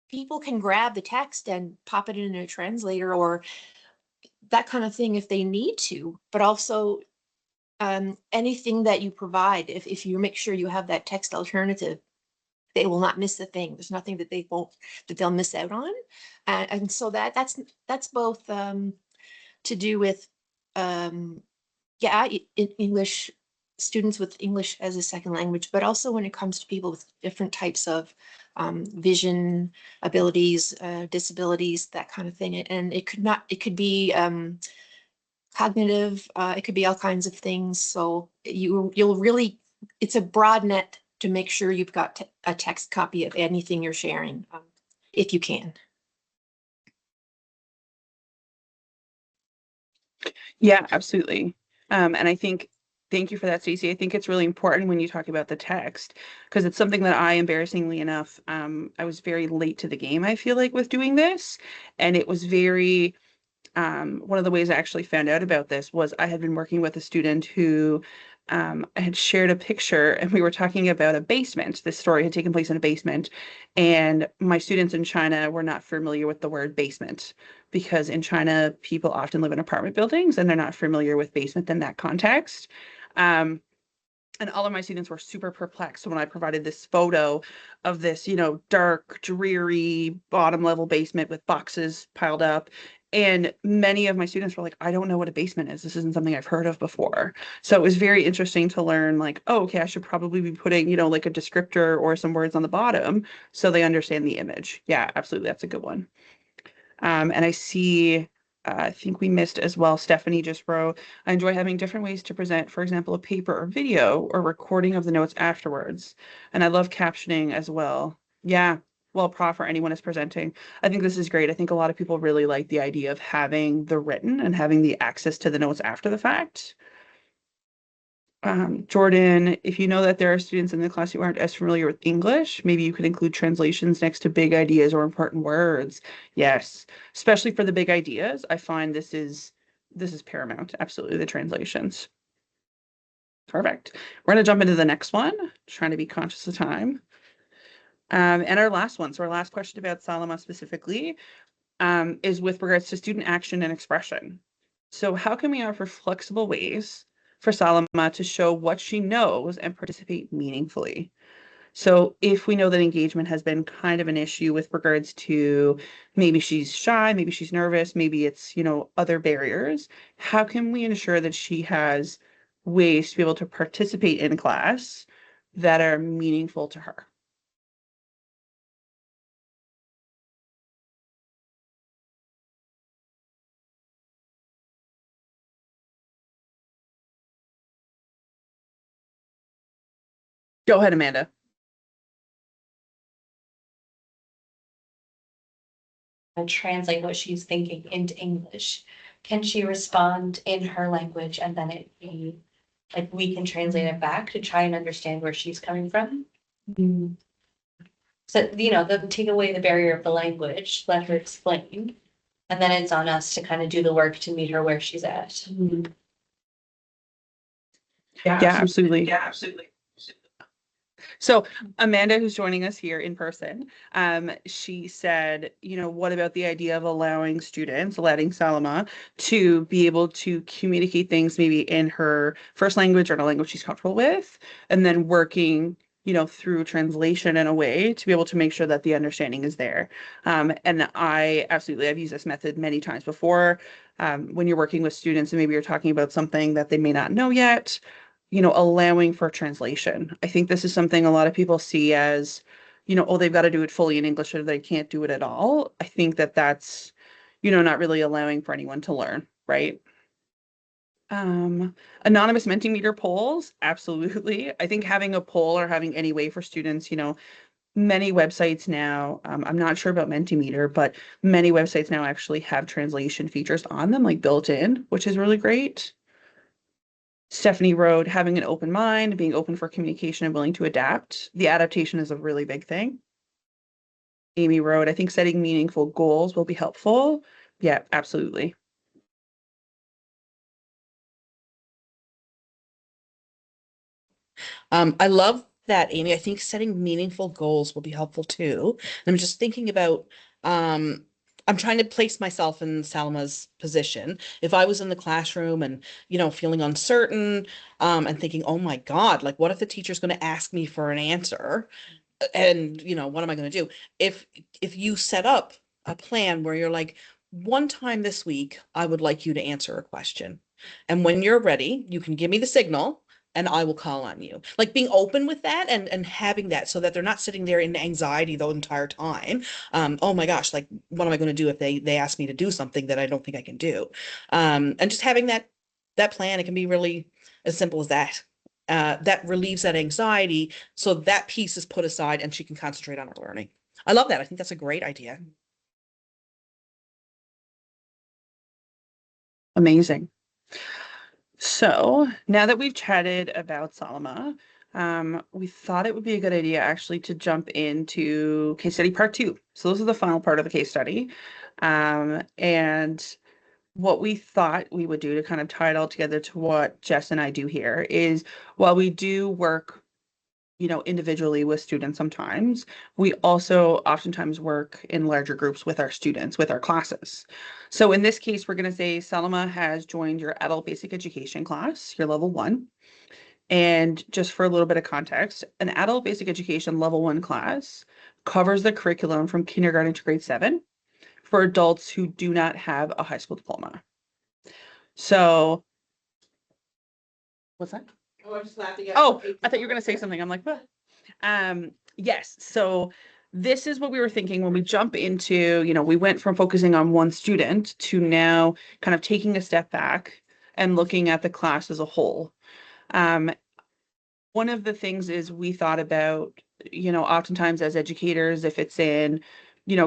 people can grab the text and pop it in a translator or that kind of thing if they need to, but also anything that you provide, if you make sure you have that text alternative, they will not miss a thing. There's nothing that they'll miss out on. And so that's both to do with English, students with English as a second language, but also when it comes to people with different types of vision abilities, disabilities, that kind of thing. And it could be cognitive, it could be all kinds of things. So you'll really, it's a broad net to make sure you've got a text copy of anything you're sharing, if you can. Yeah, absolutely. And I think, thank you for that, Stacey. I think it's really important when you talk about the text, because it's something that embarrassingly enough, I was very late to the game, I feel like, with doing this. And it was very, one of the ways I actually found out about this was I had been working with a student who I had shared a picture, and we were talking about a basement. This story had taken place in a basement, and my students in China were not familiar with the word basement, because in China, people often live in apartment buildings and they're not familiar with basement in that context. And all of my students were super perplexed when I provided this photo of this, dark, dreary, bottom level basement with boxes piled up. And many of my students were like, I don't know what a basement is. This isn't something I've heard of before. So it was very interesting to learn, like, oh, okay, I should probably be putting, like a descriptor or some words on the bottom so they understand the image. Yeah, absolutely. That's a good one. And I see, I think we missed as well, Stephanie just wrote, I enjoy having different ways to present, for example, a paper or video or recording of the notes afterwards. And I love captioning as well. Yeah, well, prof or anyone is presenting. I think this is great. I think a lot of people really like the idea of having the written and having the access to the notes after the fact. Jordan, if you know that there are students in the class who aren't as familiar with English, maybe you could include translations next to big ideas or important words. Yes, especially for the big ideas. I find this is paramount. Absolutely, the translations. Perfect. We're going to jump into the next one, trying to be conscious of time. And our last one, so our last question about Salama specifically, is with regards to student action and expression. So how can we offer flexible ways for Salama to show what she knows and participate meaningfully? So if we know that engagement has been kind of an issue with regards to maybe she's shy, maybe she's nervous, maybe it's, other barriers, how can we ensure that she has ways to be able to participate in class that are meaningful to her? Go ahead, Amanda. And translate what she's thinking into English. Can she respond in her language and then it be like we can translate it back to try and understand where she's coming from? So, take away the barrier of the language, let her explain, and then it's on us to kind of do the work to meet her where she's at. Yeah, absolutely. Yeah, absolutely. So Amanda, who's joining us here in person, she said, what about the idea of allowing Salama to be able to communicate things maybe in her first language or in a language she's comfortable with, and then working, through translation in a way to be able to make sure that the understanding is there. And I've used this method many times before, when you're working with students and maybe you're talking about something that they may not know yet, allowing for translation. I think this is something a lot of people see as, oh, they've got to do it fully in English or they can't do it at all. I think that that's, not really allowing for anyone to learn, right? Anonymous Mentimeter polls, absolutely. I think having a poll or having any way for students, many websites now, I'm not sure about Mentimeter, but many websites now actually have translation features on them, like built in, which is really great. Stephanie wrote, having an open mind, being open for communication and willing to adapt. The adaptation is a really big thing. Amy wrote, I think setting meaningful goals will be helpful. Yeah, absolutely. I love that, Amy. I think setting meaningful goals will be helpful too. And I'm just thinking about, I'm trying to place myself in Salma's position. If I was in the classroom and, feeling uncertain, and thinking, oh my God, like what if the teacher's going to ask me for an answer? And, what am I going to do? If you set up a plan where you're like, one time this week, I would like you to answer a question. And when you're ready, you can give me the signal and I will call on you. Like being open with that and having that so that they're not sitting there in anxiety the entire time. Oh my gosh, like what am I going to do if they ask me to do something that I don't think I can do? And just having that plan, it can be really as simple as that. That relieves that anxiety. So that piece is put aside and she can concentrate on her learning. I love that. I think that's a great idea. Amazing. So now that we've chatted about Salama, we thought it would be a good idea actually to jump into case study part 2. So this is the final part of the case study. And what we thought we would do to kind of tie it all together to what Jess and I do here is while we do work, individually with students sometimes, we also oftentimes work in larger groups with our students, with our classes. So in this case, we're going to say Salama has joined your adult basic education class, your level 1. And just for a little bit of context, an adult basic education level 1 class covers the curriculum from kindergarten to grade 7 for adults who do not have a high school diploma. So, what's that? Oh, I'm just laughing at Oh, I thought you were going to say something. I'm like, what? Yes. So this is what we were thinking when we jump into, we went from focusing on one student to now kind of taking a step back and looking at the class as a whole. One of the things is we thought about, oftentimes as educators, if it's in,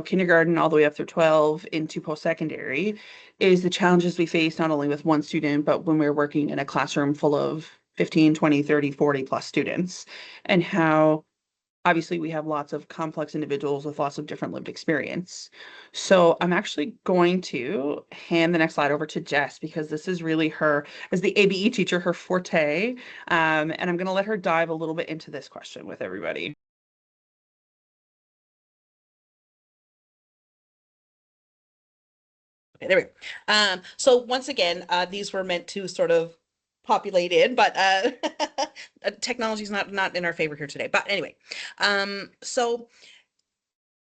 kindergarten all the way up through 12 into post-secondary, is the challenges we face not only with one student, but when we're working in a classroom full of 15, 20, 30, 40 plus students, and how obviously we have lots of complex individuals with lots of different lived experience. So I'm actually going to hand the next slide over to Jess because this is really her, as the ABE teacher, her forte. And I'm going to let her dive a little bit into this question with everybody. Okay, there we go. So once again, these were meant to sort of populate in, but technology is not in our favor here today. But anyway, so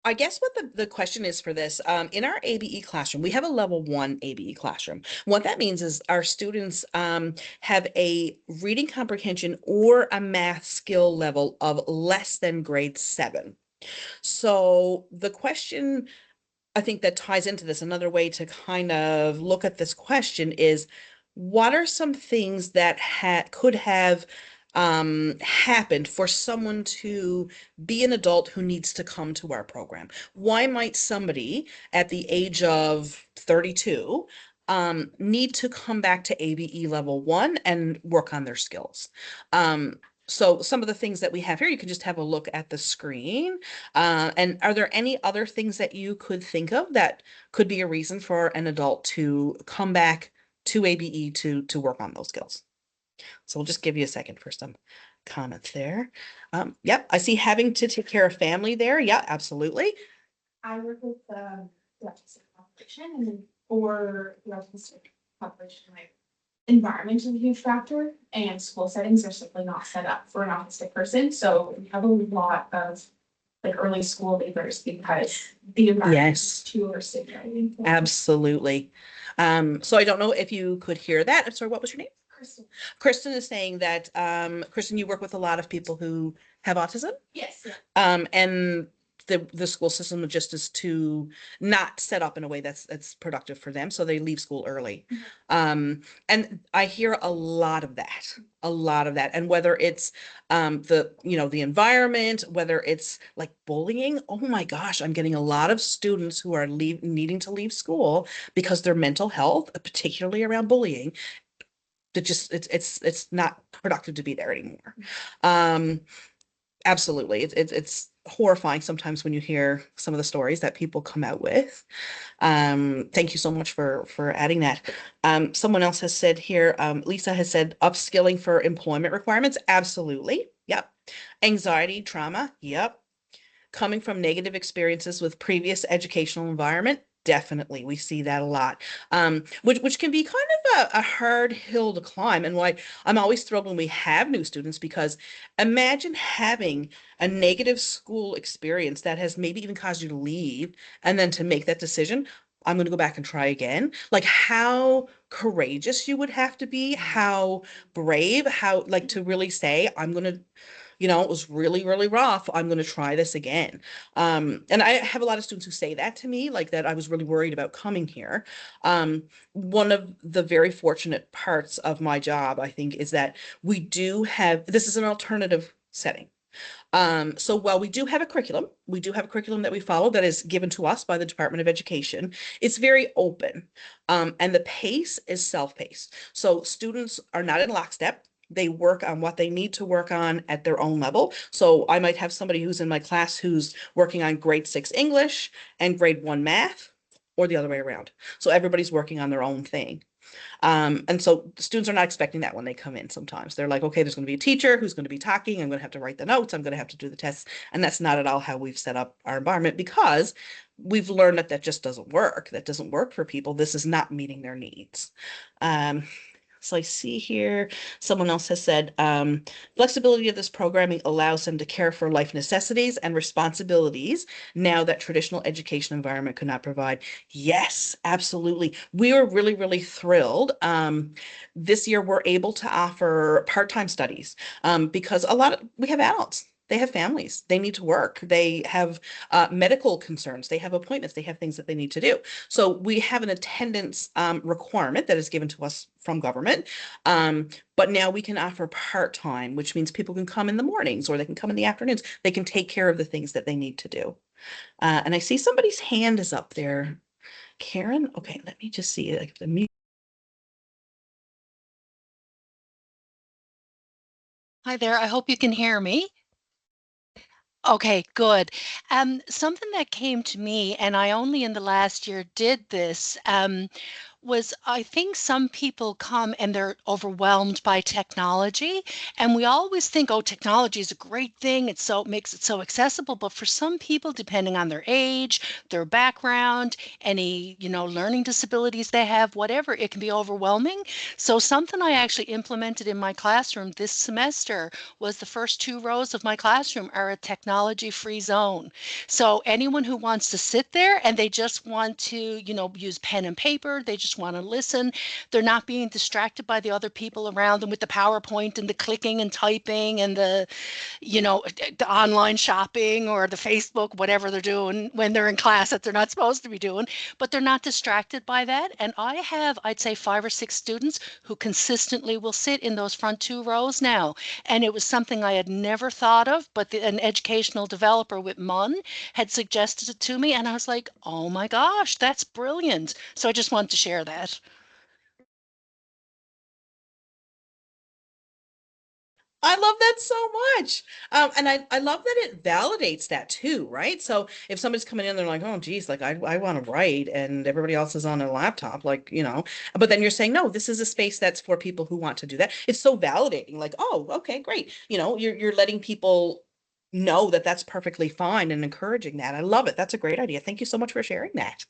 I guess what the question is for this, in our ABE classroom, we have a level 1 ABE classroom. What that means is our students have a reading comprehension or a math skill level of less than grade 7. So the question I think that ties into this, another way to kind of look at this question is, what are some things that could have happened for someone to be an adult who needs to come to our program? Why might somebody at the age of 32 need to come back to ABE level 1 and work on their skills? So some of the things that we have here, you can just have a look at the screen. And are there any other things that you could think of that could be a reason for an adult to come back to ABE to work on those skills? So we'll just give you a second for some comments there. Yep, I see having to take care of family there. Yeah, absolutely. I work with the autistic population, and for the autistic population, like environment is a huge factor, and school settings are simply not set up for an autistic person. So we have a lot of like early school leavers because the environment is too overstimulating. Absolutely. So I don't know if you could hear that. I'm sorry, what was your name? Kristen. Kristen is saying that, Kristen, you work with a lot of people who have autism? Yes. Yeah. And the school system just is to not set up in a way that's productive for them, so they leave school early. And I hear a lot of that, and whether it's the environment, whether it's like bullying. Oh my gosh, I'm getting a lot of students who are needing to leave school because their mental health, particularly around bullying, that just it's not productive to be there anymore. Absolutely, it's horrifying sometimes when you hear some of the stories that people come out with. Thank you so much for adding that. Someone else has said here, Lisa has said upskilling for employment requirements. Absolutely. Yep. Anxiety, trauma. Yep. Coming from negative experiences with previous educational environment. Definitely, we see that a lot, which can be kind of a hard hill to climb, and why I'm always thrilled when we have new students, because imagine having a negative school experience that has maybe even caused you to leave, and then to make that decision, I'm going to go back and try again. Like how courageous you would have to be, how brave, how like to really say, I'm going to, it was really, really rough. I'm going to try this again. And I have a lot of students who say that to me, like that I was really worried about coming here. One of the very fortunate parts of my job, I think, is that we do have, this is an alternative setting. So while we do have a curriculum that we follow that is given to us by the Department of Education, it's very open. And the pace is self-paced. So students are not in lockstep. They work on what they need to work on at their own level. So I might have somebody who's in my class who's working on grade 6 English and grade 1 math, or the other way around. So everybody's working on their own thing. And so the students are not expecting that when they come in. Sometimes they're like, okay, there's going to be a teacher who's going to be talking. I'm going to have to write the notes. I'm going to have to do the tests. And that's not at all how we've set up our environment, because we've learned that just doesn't work. That doesn't work for people. This is not meeting their needs. So I see here, someone else has said, flexibility of this programming allows them to care for life necessities and responsibilities now that traditional education environment could not provide. Yes, absolutely. We were really, really thrilled. This year we're able to offer part-time studies because we have adults. They have families, they need to work, they have medical concerns, they have appointments, they have things that they need to do. So we have an attendance requirement that is given to us from government. But now we can offer part-time, which means people can come in the mornings or they can come in the afternoons. They can take care of the things that they need to do. And I see somebody's hand is up there. Karen, okay, let me just see like the mute. Hi there, I hope you can hear me. Okay, good. Something that came to me, and I only in the last year did this, was I think some people come and they're overwhelmed by technology. And we always think, oh, technology is a great thing. It makes it so accessible. But for some people, depending on their age, their background, any, learning disabilities they have, whatever, it can be overwhelming. So something I actually implemented in my classroom this semester was the first 2 rows of my classroom are a technology-free zone. So anyone who wants to sit there and they just want to, use pen and paper, they just want to listen, they're not being distracted by the other people around them with the PowerPoint and the clicking and typing and the online shopping or the Facebook, whatever they're doing when they're in class that they're not supposed to be doing, but they're not distracted by that. And I have, I'd say 5 or 6 students who consistently will sit in those front 2 rows now. And it was something I had never thought of, but an educational developer with MUN had suggested it to me. And I was like, oh my gosh, that's brilliant. So I just wanted to share that. I love that so much. And I love that it validates that too, right? So if somebody's coming in, they're like, oh, geez, like I want to write and everybody else is on a laptop, but then you're saying, no, this is a space that's for people who want to do that. It's so validating, like, oh, okay, great. You're letting people know that that's perfectly fine and encouraging that. I love it. That's a great idea. Thank you so much for sharing that.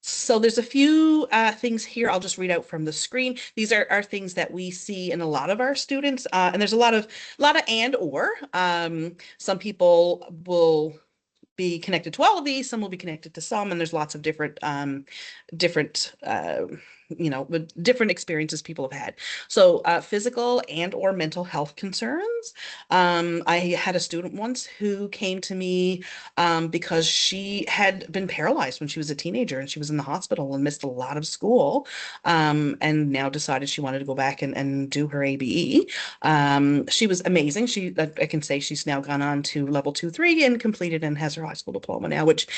So there's a few things here I'll just read out from the screen. These are things that we see in a lot of our students, and there's a lot of and or. Some people will be connected to all of these, some will be connected to some, and there's lots of different different experiences people have had. So physical and or mental health concerns. I had a student once who came to me because she had been paralyzed when she was a teenager and she was in the hospital and missed a lot of school, and now decided she wanted to go back and do her ABE. She was amazing. I can say she's now gone on to level 2, 3 and completed and has her high school diploma now, which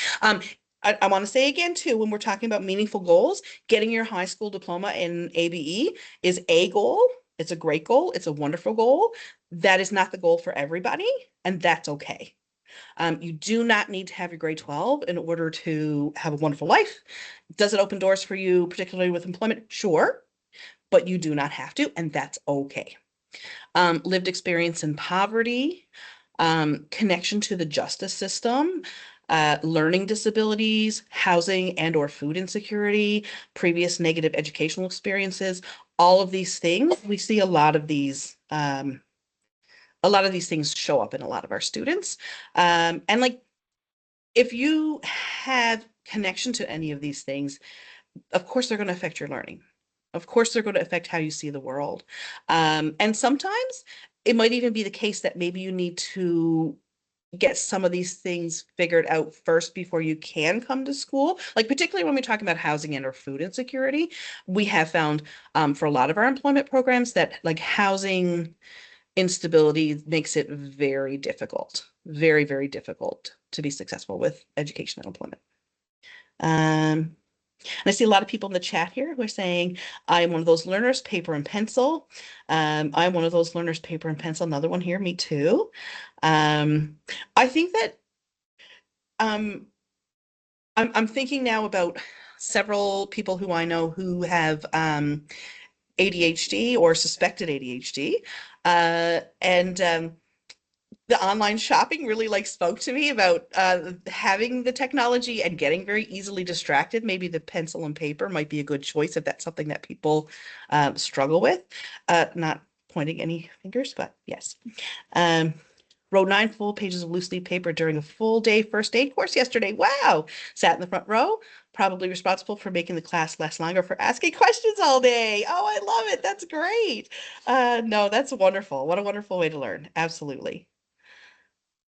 I want to say again too, when we're talking about meaningful goals, getting your high school diploma in ABE is a goal. It's a great goal. It's a wonderful goal. That is not the goal for everybody, and that's okay. You do not need to have your grade 12 in order to have a wonderful life. Does it open doors for you, particularly with employment? Sure, but you do not have to, and that's okay. Lived experience in poverty, connection to the justice system, learning disabilities, housing and or food insecurity, previous negative educational experiences, all of these things. We see a lot of these things show up in a lot of our students. And like, if you have connection to any of these things, of course, they're going to affect your learning. Of course, they're going to affect how you see the world. And sometimes it might even be the case that maybe you need to get some of these things figured out first before you can come to school. Like particularly when we're talking about housing and or food insecurity, we have found for a lot of our employment programs that like housing instability makes it very difficult, very, very difficult to be successful with education and employment. And I see a lot of people in the chat here who are saying, I'm one of those learners, paper and pencil. I'm one of those learners, paper and pencil. Another one here, me too. I think that I'm thinking now about several people who I know who have ADHD or suspected ADHD. And the online shopping really like spoke to me about having the technology and getting very easily distracted. Maybe the pencil and paper might be a good choice if that's something that people struggle with. Not pointing any fingers, but yes. Wrote 9 full pages of loose leaf paper during a full day first aid course yesterday. Wow. Sat in the front row, probably responsible for making the class last longer for asking questions all day. Oh, I love it. That's great. No, that's wonderful. What a wonderful way to learn. Absolutely.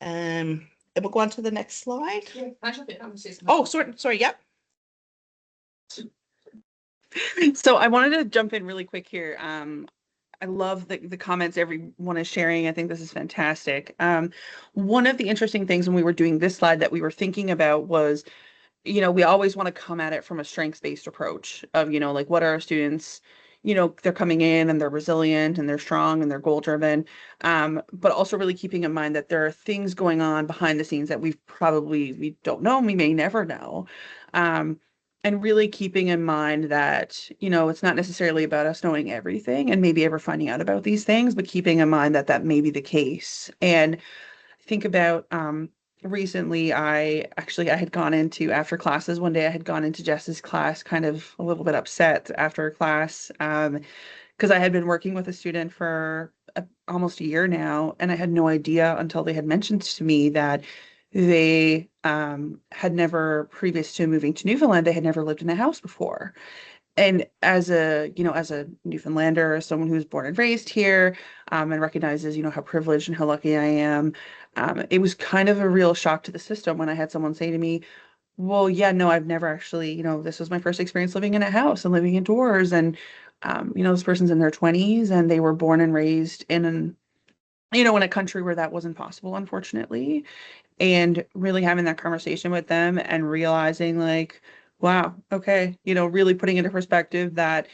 And we'll go on to the next slide. Yeah, I jump in. I'm gonna say something. Oh, sorry. Yep. So I wanted to jump in really quick here. I love the comments everyone is sharing. I think this is fantastic. One of the interesting things when we were doing this slide that we were thinking about was, we always want to come at it from a strengths-based approach of, like what are our students, they're coming in and they're resilient and they're strong and they're goal-driven, but also really keeping in mind that there are things going on behind the scenes that we don't know, and we may never know. and really keeping in mind that, it's not necessarily about us knowing everything and maybe ever finding out about these things, but keeping in mind that that may be the case. And think about recently, I had gone into after classes one day, I had gone into Jess's class kind of a little bit upset after class because I had been working with a student for almost a year now, and I had no idea until they had mentioned to me that they had never, previous to moving to Newfoundland, they had never lived in a house before. And as a Newfoundlander, someone who was born and raised here, and recognizes, how privileged and how lucky I am, it was kind of a real shock to the system when I had someone say to me, well, yeah, no, I've never actually, this was my first experience living in a house and living indoors. And, this person's in their 20s and they were born and raised in a country where that wasn't possible, unfortunately. And really having that conversation with them and realizing like, wow, okay, really putting into perspective that,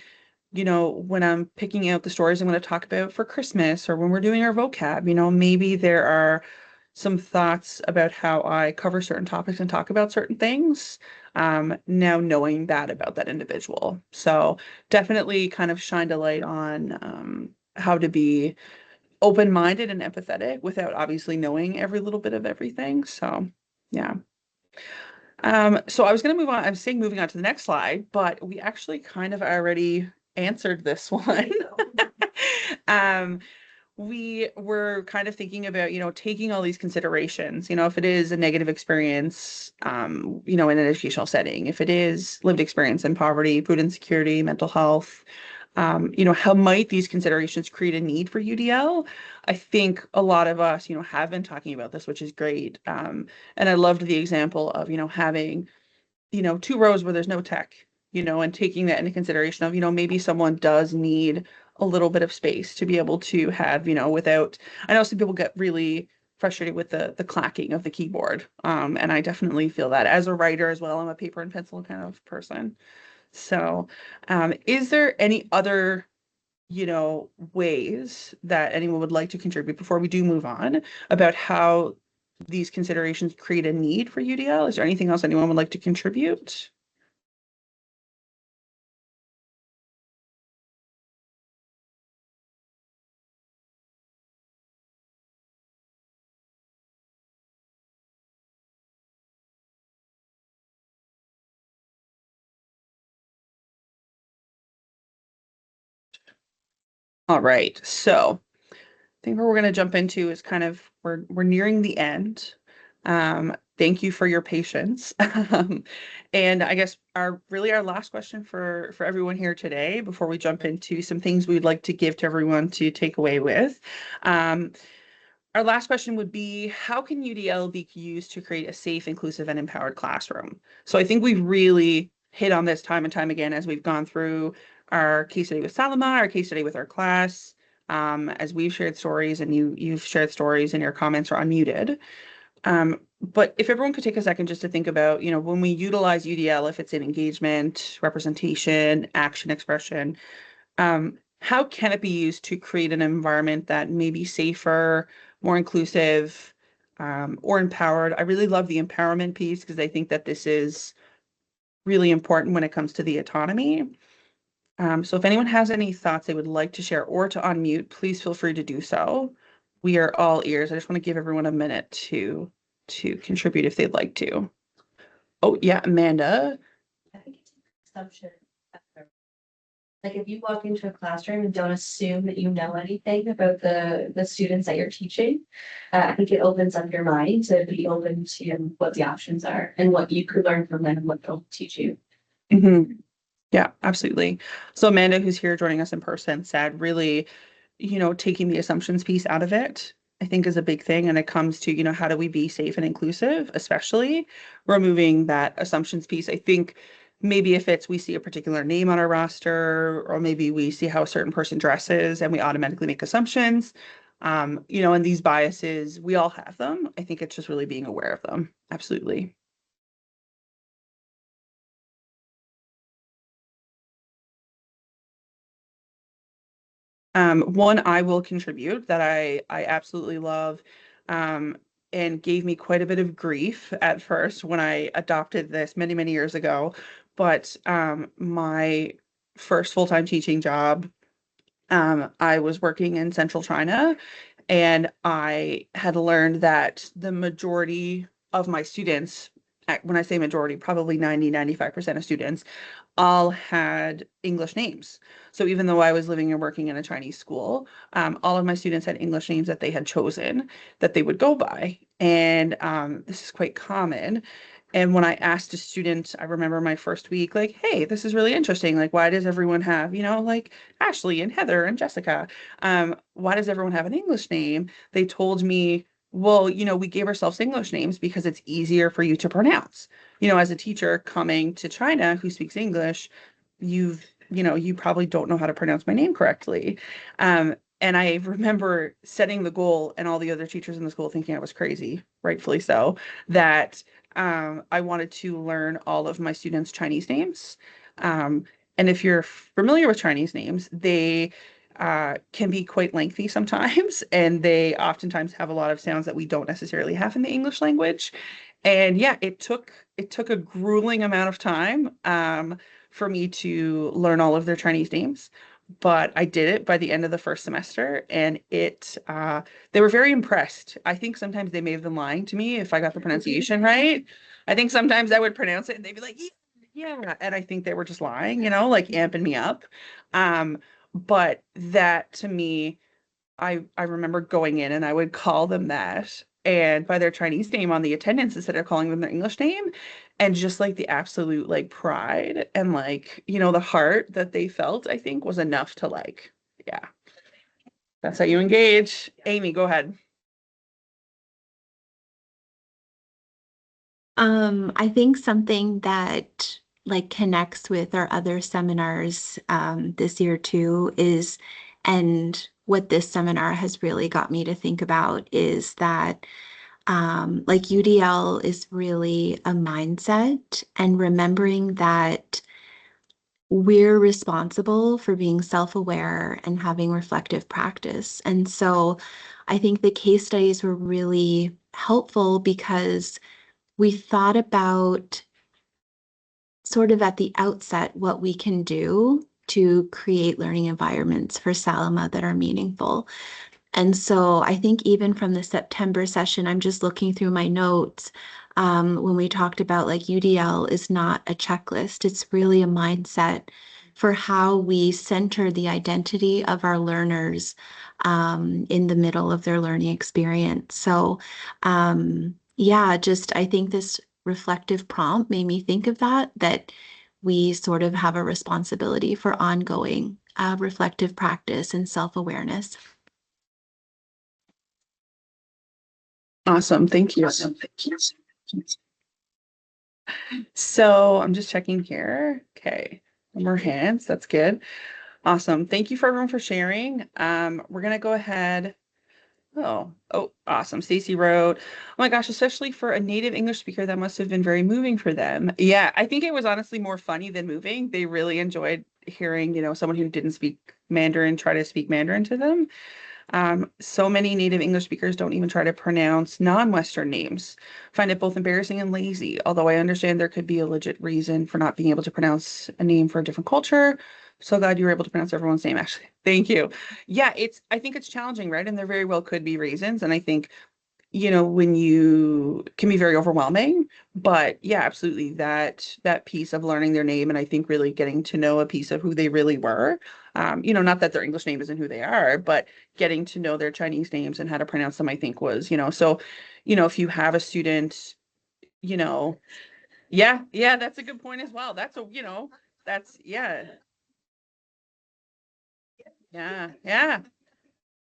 when I'm picking out the stories I'm going to talk about for Christmas or when we're doing our vocab, maybe there are some thoughts about how I cover certain topics and talk about certain things. Now knowing that about that individual. So definitely kind of shined a light on how to be open-minded and empathetic without obviously knowing every little bit of everything. So yeah. So I was going to move on. I'm saying moving on to the next slide, but we actually kind of already answered this one. We were kind of thinking about, taking all these considerations, if it is a negative experience, in an educational setting, if it is lived experience in poverty, food insecurity, mental health, how might these considerations create a need for UDL? I think a lot of us, have been talking about this, which is great. And I loved the example of, having, 2 rows where there's no tech, and taking that into consideration of, maybe someone does need a little bit of space to be able to have, without, I know some people get really frustrated with the clacking of the keyboard. And I definitely feel that as a writer as well. I'm a paper and pencil kind of person. So, is there any other, ways that anyone would like to contribute before we do move on about how these considerations create a need for UDL? Is there anything else anyone would like to contribute? All right, so I think what we're going to jump into is kind of we're nearing the end. Thank you for your patience. And I guess our last question for everyone here today, before we jump into some things we'd like to give to everyone to take away with. Our last question would be, how can UDL be used to create a safe, inclusive, and empowered classroom? So I think we've really hit on this time and time again as we've gone through our case study with Salama, our case study with our class, as we've shared stories and you've shared stories and your comments are unmuted. But if everyone could take a second just to think about, when we utilize UDL, if it's in engagement, representation, action expression, how can it be used to create an environment that may be safer, more inclusive, or empowered? I really love the empowerment piece because I think that this is really important when it comes to the autonomy. So if anyone has any thoughts they would like to share or to unmute, please feel free to do so. We are all ears. I just want to give everyone a minute to contribute if they'd like to. Oh, yeah, Amanda. I think it's an assumption. Like if you walk into a classroom and don't assume that you know anything about the students that you're teaching, I think it opens up your mind to be open to what the options are and what you could learn from them and what they'll teach you. Mm-hmm. Yeah, absolutely. So Amanda, who's here joining us in person, said really, taking the assumptions piece out of it, I think is a big thing. And it comes to, how do we be safe and inclusive, especially removing that assumptions piece. I think maybe if we see a particular name on our roster, or maybe we see how a certain person dresses and we automatically make assumptions, and these biases, we all have them. I think it's just really being aware of them. Absolutely. One I will contribute that I absolutely love, and gave me quite a bit of grief at first when I adopted this many, many years ago. but my first full-time teaching job, I was working in central China, and I had learned that the majority of my students, when I say majority, probably 90-95% of students, all had English names. So even though I was living and working in a Chinese school, all of my students had English names that they had chosen that they would go by. And this is quite common. And when I asked a student, I remember my first week, like, hey, this is really interesting. Like, why does everyone have, like Ashley and Heather and Jessica? Why does everyone have an English name? They told me, well, we gave ourselves English names because it's easier for you to pronounce. As a teacher coming to China who speaks English, you probably don't know how to pronounce my name correctly. And I remember setting the goal, and all the other teachers in the school thinking I was crazy, rightfully so, that I wanted to learn all of my students' Chinese names. And if you're familiar with Chinese names, they can be quite lengthy sometimes, and they oftentimes have a lot of sounds that we don't necessarily have in the English language. And yeah, it took a grueling amount of time for me to learn all of their Chinese names. But I did it by the end of the first semester, and they were very impressed. I think sometimes they may have been lying to me if I got the pronunciation right. I think sometimes I would pronounce it and they'd be like, yeah. And I think they were just lying, like amping me up. But that to me, I remember going in and I would call them that, and by their Chinese name on the attendance instead of calling them their English name. And just like the absolute like pride and like, the heart that they felt, I think was enough to like, yeah, that's how you engage. Amy, go ahead. I think something that like connects with our other seminars this year too is, and what this seminar has really got me to think about is that like UDL is really a mindset, and remembering that we're responsible for being self-aware and having reflective practice. And so I think the case studies were really helpful because we thought about sort of at the outset what we can do to create learning environments for Salama that are meaningful. And so I think even from the September session, I'm just looking through my notes, when we talked about like UDL is not a checklist, it's really a mindset for how we center the identity of our learners in the middle of their learning experience. So yeah, just I think this reflective prompt made me think of that we sort of have a responsibility for ongoing reflective practice and self-awareness. Awesome. Thank you. So I'm just checking here. Okay. More hands. That's good. Awesome. Thank you for everyone for sharing. We're going to go ahead. Oh, awesome. Stacy wrote, oh my gosh, especially for a native English speaker, that must have been very moving for them. Yeah, I think it was honestly more funny than moving. They really enjoyed hearing, someone who didn't speak Mandarin try to speak Mandarin to them. So many native English speakers don't even try to pronounce non-Western names. Find it both embarrassing and lazy, although I understand there could be a legit reason for not being able to pronounce a name for a different culture. So glad you were able to pronounce everyone's name, actually. Thank you. Yeah, I think it's challenging, right? And there very well could be reasons. And I think, when you can be very overwhelming, but yeah, absolutely. That piece of learning their name, and I think really getting to know a piece of who they really were, not that their English name isn't who they are, but getting to know their Chinese names and how to pronounce them, I think was, so, if you have a student, yeah, that's a good point as well. Yeah.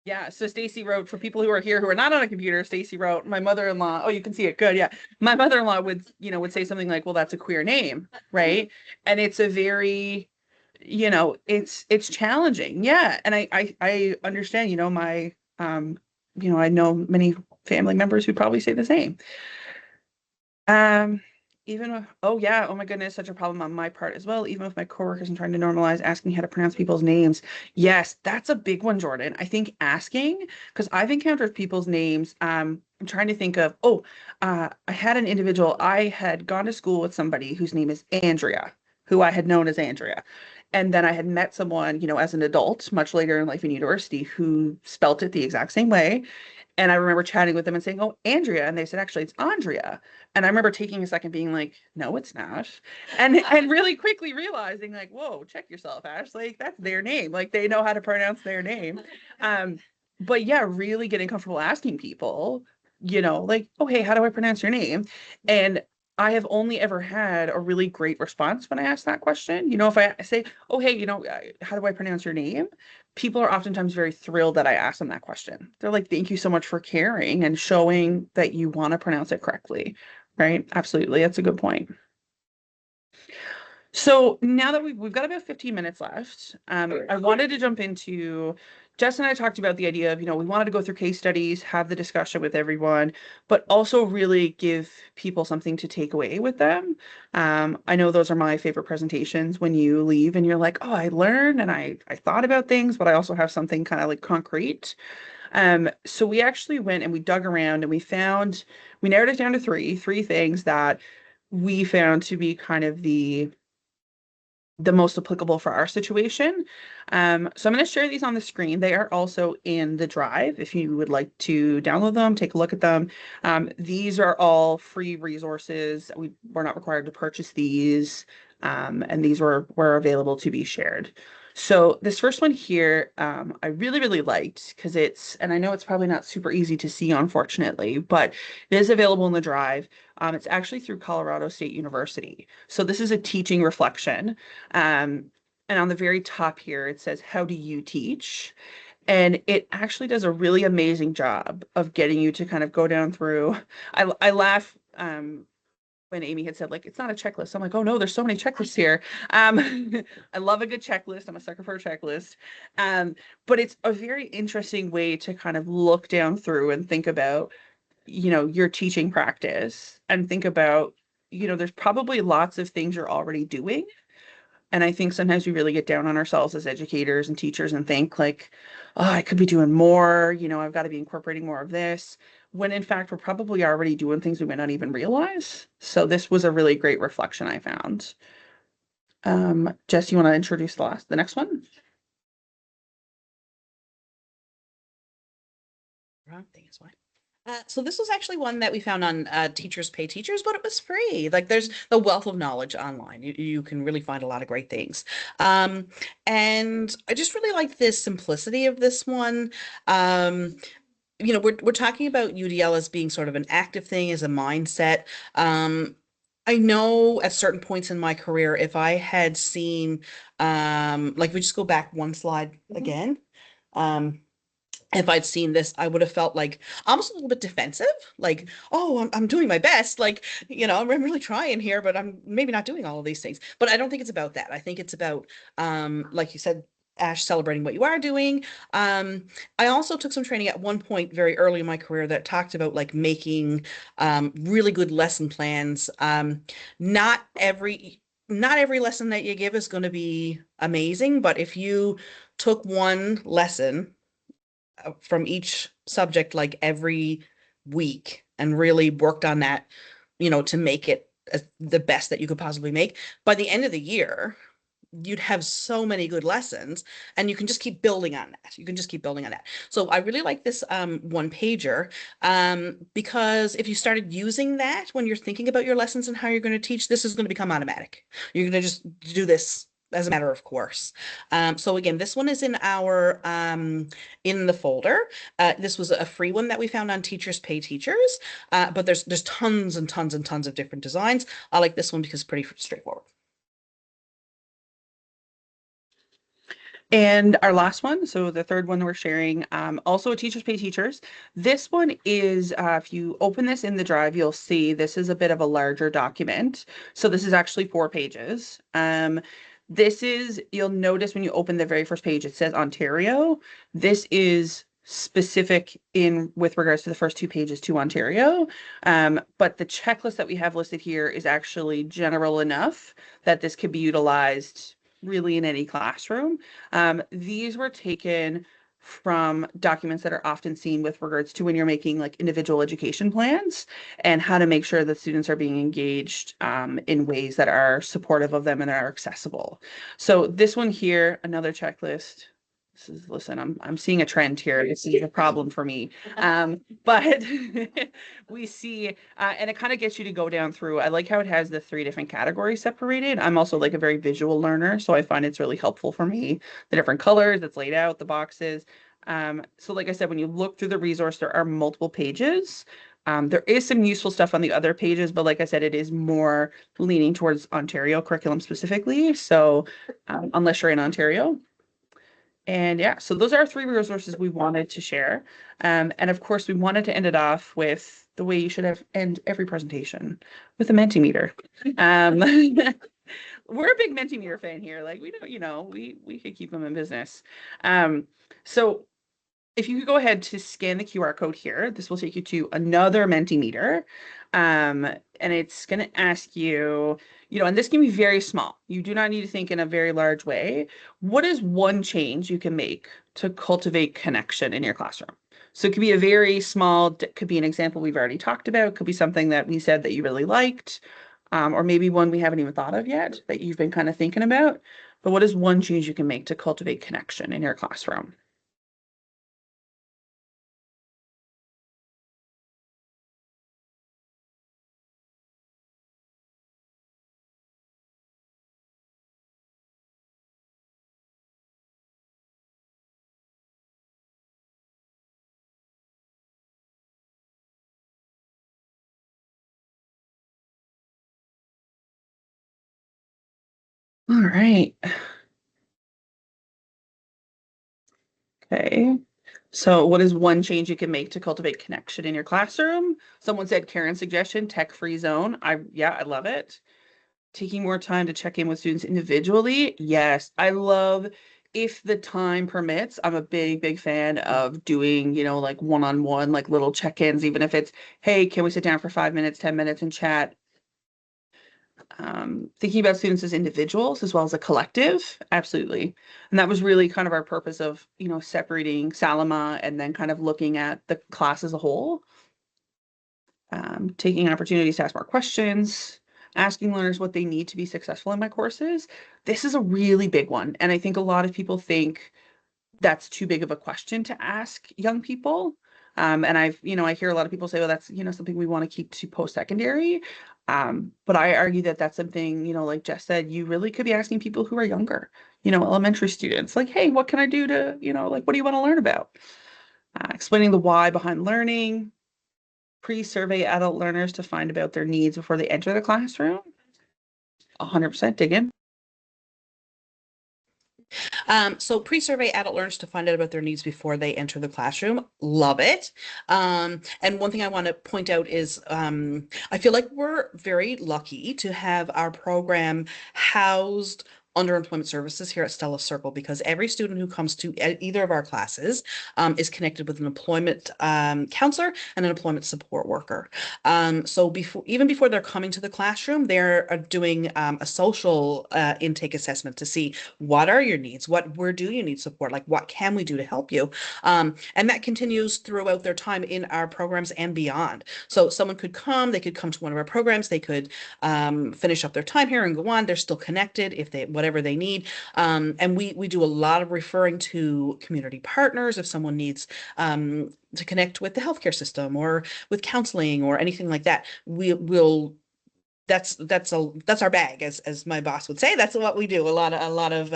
Yeah. So Stacy wrote, for people who are here who are not on a computer, Stacy wrote, my mother-in-law, oh, you can see it. Good. Yeah. My mother-in-law would say something like, well, that's a queer name. Right. And it's a very, it's challenging. Yeah. And I understand, my, I know many family members who probably say the same. Oh yeah, oh my goodness, such a problem on my part as well. Even with my coworkers, I'm trying to normalize asking how to pronounce people's names. Yes, that's a big one, Jordan. I think asking, because I've encountered people's names. I'm trying to think of, I had an individual, I had gone to school with somebody whose name is Andrea. who I had known as Andrea. And then I had met someone, you know, as an adult, much later in life in university, who spelt it the exact same way. And I remember chatting with them and saying, "Oh, Andrea." And they said, "Actually, it's Andrea." And I remember taking a second being like, "No, it's not." And really quickly realizing like, "Whoa, check yourself, Ash. Like that's their name. Like they know how to pronounce their name." But yeah, really getting comfortable asking people, you know, like, "Oh, hey, how do I pronounce your name?" And I have only ever had a really great response when I ask that question. You know, if I say, "Oh, hey, you know, how do I pronounce your name?" People are oftentimes very thrilled that I asked them that question. They're like, "Thank you so much for caring and showing that you want to pronounce it correctly." Right? Absolutely. That's a good point. So now that we've got about 15 minutes left, I wanted to jump into, Jess and I talked about the idea of, you know, we wanted to go through case studies, have the discussion with everyone, but also really give people something to take away with them. I know those are my favorite presentations when you leave and you're like, "Oh, I learned and I thought about things, but I also have something kind of like concrete." So we actually went and we dug around and we narrowed it down to three things that we found to be kind of the most applicable for our situation. So I'm going to share these on the screen. They are also in the drive if you would like to download them, take a look at them. These are all free resources. We're not required to purchase these, and these were available to be shared. So this first one here, I really, really liked because and I know it's probably not super easy to see, unfortunately, but it is available in the drive. It's actually through Colorado State University. So this is a teaching reflection. And on the very top here, it says, "How do you teach?" And it actually does a really amazing job of getting you to kind of go down through. I laugh when Amy had said, like, it's not a checklist. I'm like, oh no, there's so many checklists here. I love a good checklist. I'm a sucker for a checklist. But it's a very interesting way to kind of look down through and think about, you know, your teaching practice and think about, you know, there's probably lots of things you're already doing. And I think sometimes we really get down on ourselves as educators and teachers and think like, "Oh, I could be doing more, you know, I've got to be incorporating more of this," when in fact, we're probably already doing things we might not even realize. So this was a really great reflection I found. Jess, you want to introduce the next one? Wrong thing is why. So this was actually one that we found on Teachers Pay Teachers, but it was free. Like there's the wealth of knowledge online. You can really find a lot of great things. And I just really like the simplicity of this one. You know, we're talking about UDL as being sort of an active thing, as a mindset. I know at certain points in my career, if I had seen, like we just go back one slide again. If I'd seen this, I would have felt like almost a little bit defensive, like, "Oh, I'm doing my best. Like, you know, I'm really trying here, but I'm maybe not doing all of these things." But I don't think it's about that. I think it's about, like you said, Ash, celebrating what you are doing. I also took some training at one point very early in my career that talked about like making really good lesson plans. Not every lesson that you give is going to be amazing, but if you took one lesson from each subject like every week and really worked on that, you know, to make it the best that you could possibly make, by the end of the year, you'd have so many good lessons and you can just keep building on that. You can just keep building on that. So I really like this one pager because if you started using that when you're thinking about your lessons and how you're going to teach, this is going to become automatic. You're going to just do this as a matter of course. So again, this one is in our in the folder. This was a free one that we found on Teachers Pay Teachers, but there's tons and tons and tons of different designs. I like this one because it's pretty straightforward. And our last one, so the third one we're sharing, also a Teachers Pay Teachers. This one is, if you open this in the drive, you'll see this is a bit of a larger document. So this is actually 4 pages. This is, you'll notice when you open the very first page, it says Ontario. This is specific with regards to the first 2 pages to Ontario. But the checklist that we have listed here is actually general enough that this could be utilized really in any classroom. These were taken from documents that are often seen with regards to when you're making like individual education plans and how to make sure that students are being engaged in ways that are supportive of them and are accessible. So this one here, another checklist. This is, listen, I'm seeing a trend here. This is a problem for me. But we see, and it kind of gets you to go down through. I like how it has the 3 different categories separated. I'm also like a very visual learner, so I find it's really helpful for me. The different colors, it's laid out, the boxes. So like I said, when you look through the resource, there are multiple pages. There is some useful stuff on the other pages, but like I said, it is more leaning towards Ontario curriculum specifically. So unless you're in Ontario. And yeah, so those are our 3 resources we wanted to share. And of course, we wanted to end it off with the way you should have end every presentation, with a Mentimeter. We're a big Mentimeter fan here. Like we don't, we could keep them in business. So if you could go ahead to scan the QR code here, this will take you to another Mentimeter. And it's going to ask you, and this can be very small. You do not need to think in a very large way. What is one change you can make to cultivate connection in your classroom? So it could be a very small, could be an example we've already talked about, could be something that we said that you really liked, or maybe one we haven't even thought of yet that you've been kind of thinking about. But what is one change you can make to cultivate connection in your classroom? All right. Okay. So what is one change you can make to cultivate connection in your classroom? Someone said Karen's suggestion, tech-free zone. I love it. Taking more time to check in with students individually. Yes, I love if the time permits. I'm a big fan of doing, like one-on-one, like little check-ins, even if it's, hey, can we sit down for 5 minutes, 10 minutes and chat? Thinking about students as individuals as well as a collective, absolutely. And that was really kind of our purpose of, separating Salama and then kind of looking at the class as a whole. Taking opportunities to ask more questions, asking learners what they need to be successful in my courses. This is a really big one. And I think a lot of people think that's too big of a question to ask young people. And I hear a lot of people say, well, that's, something we want to keep to post-secondary. But I argue that that's something, like Jess said, you really could be asking people who are younger, elementary students, like, hey, what can I do to, like, what do you want to learn about? Explaining the why behind learning, pre-survey adult learners to find about their needs before they enter the classroom. 100% dig in. So pre-survey adult learners to find out about their needs before they enter the classroom. Love it. And one thing I want to point out is I feel like we're very lucky to have our program housed under employment services here at Stella Circle, because every student who comes to either of our classes is connected with an employment counselor and an employment support worker. So even before they're coming to the classroom, they're doing a social intake assessment to see what are your needs, where do you need support, like what can we do to help you, and that continues throughout their time in our programs and beyond. So someone could come, they could come to one of our programs, they could finish up their time here and go on. They're still connected if they whatever they need, and we do a lot of referring to community partners if someone needs to connect with the healthcare system or with counseling or anything like that. We'll that's our bag, as my boss would say. That's what we do. A lot of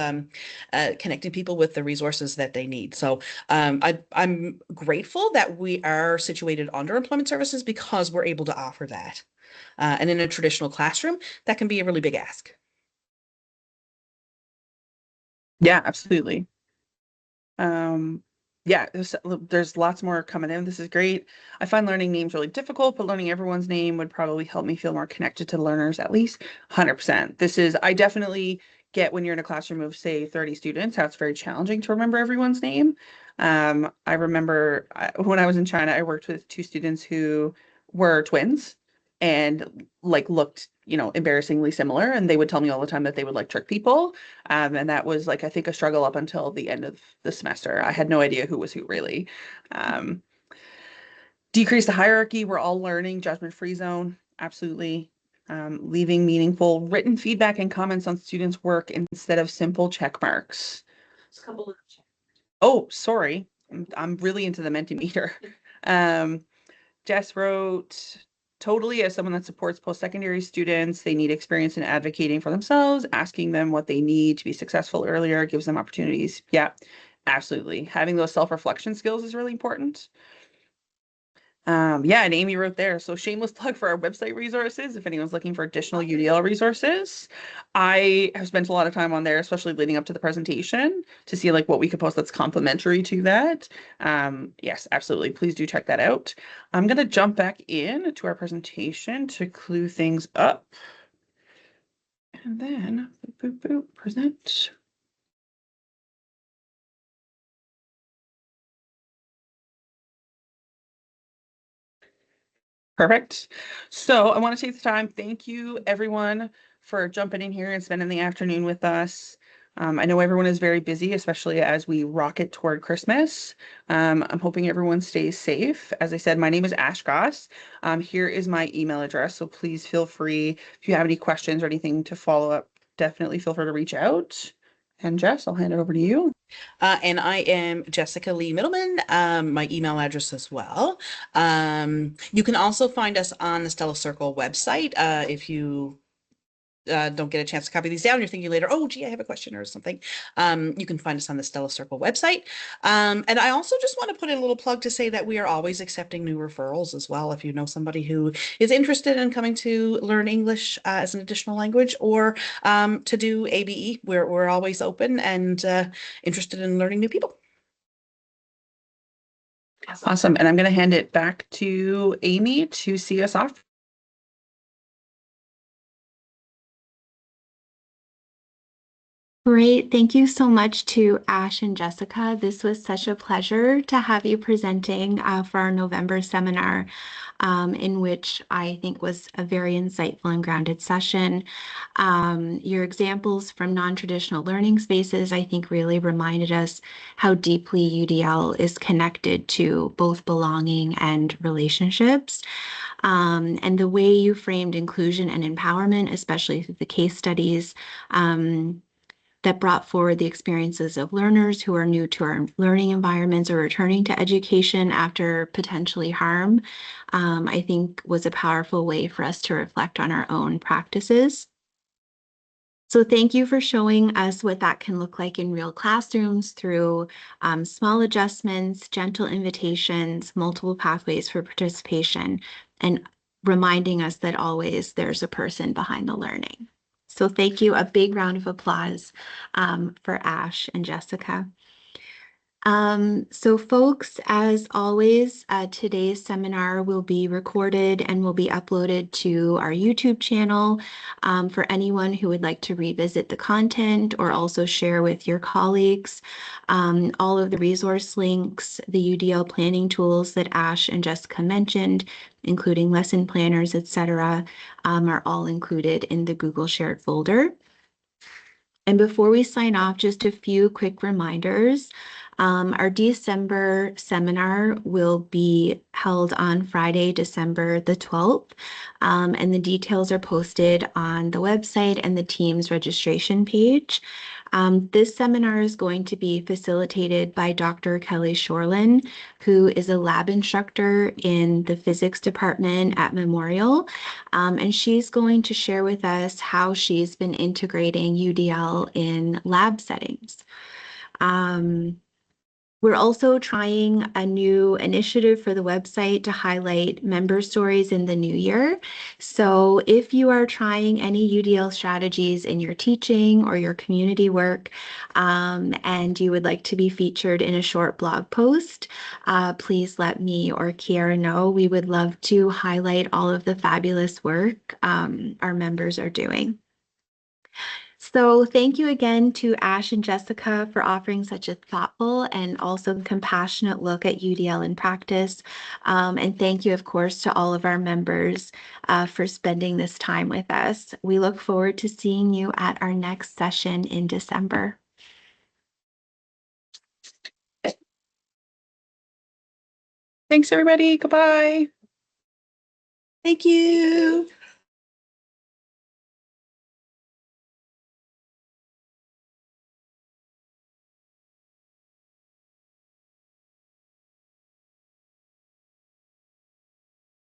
connecting people with the resources that they need. So I'm grateful that we are situated under employment services because we're able to offer that. And in a traditional classroom, that can be a really big ask. Yeah, absolutely. Yeah, there's lots more coming in. This is great. I find learning names really difficult, but learning everyone's name would probably help me feel more connected to learners, at least 100%. I definitely get when you're in a classroom of, say, 30 students, how it's very challenging to remember everyone's name. I remember when I was in China, I worked with 2 students who were twins. and like looked, embarrassingly similar. And they would tell me all the time that they would like trick people. And that was like, I think, a struggle up until the end of the semester. I had no idea who was who really. Decrease the hierarchy. We're all learning. Judgment-free zone. Absolutely. Leaving meaningful written feedback and comments on students' work instead of simple check marks. Just a couple of Oh, sorry. I'm really into the Mentimeter. Jess wrote, totally, as someone that supports post-secondary students, they need experience in advocating for themselves, asking them what they need to be successful earlier, gives them opportunities. Yeah, absolutely. Having those self-reflection skills is really important. Yeah, and Amy wrote there, so shameless plug for our website resources if anyone's looking for additional UDL resources. I have spent a lot of time on there, especially leading up to the presentation, to see like what we could post that's complementary to that. Yes, absolutely. Please do check that out. I'm going to jump back in to our presentation to clue things up. And then boop, boop, boop, present. Perfect. So I want to take the time. Thank you, everyone, for jumping in here and spending the afternoon with us. I know everyone is very busy, especially as we rocket toward Christmas. I'm hoping everyone stays safe. As I said, my name is Ash Gosse. Here is my email address, so please feel free, if you have any questions or anything to follow up, definitely feel free to reach out. And Jess, I'll hand it over to you. And I am Jessica Lee-Middleman, my email address as well. You can also find us on the Stella Circle website. If you don't get a chance to copy these down, you're thinking later, oh, gee, I have a question or something. You can find us on the Stella Circle website. And I also just want to put in a little plug to say that we are always accepting new referrals as well. If you know somebody who is interested in coming to learn English as an additional language or to do ABE, we're always open and interested in learning new people. Awesome. And I'm going to hand it back to Amy to see us off. Great. Thank you so much to Ash and Jessica. This was such a pleasure to have you presenting for our November seminar, in which I think was a very insightful and grounded session. Your examples from non-traditional learning spaces, I think, really reminded us how deeply UDL is connected to both belonging and relationships. And the way you framed inclusion and empowerment, especially through the case studies, that brought forward the experiences of learners who are new to our learning environments or returning to education after potentially harm, I think was a powerful way for us to reflect on our own practices. So thank you for showing us what that can look like in real classrooms through small adjustments, gentle invitations, multiple pathways for participation, and reminding us that always there's a person behind the learning. So thank you. A big round of applause for Ash and Jessica. So folks, as always, today's seminar will be recorded and will be uploaded to our YouTube channel for anyone who would like to revisit the content or also share with your colleagues. All of the resource links, the UDL planning tools that Ash and Jessica mentioned, including lesson planners, etc., are all included in the Google shared folder. And before we sign off, just a few quick reminders. Our December seminar will be held on Friday, December the 12th, and the details are posted on the website and the team's registration page. This seminar is going to be facilitated by Dr. Kelly Shorlin, who is a lab instructor in the physics department at Memorial, and she's going to share with us how she's been integrating UDL in lab settings. We're also trying a new initiative for the website to highlight member stories in the new year. So if you are trying any UDL strategies in your teaching or your community work, and you would like to be featured in a short blog post, please let me or Kiara know. We would love to highlight all of the fabulous work our members are doing. So thank you again to Ash and Jessica for offering such a thoughtful and also compassionate look at UDL in practice. And thank you, of course, to all of our members for spending this time with us. We look forward to seeing you at our next session in December. Thanks, everybody. Goodbye. Thank you.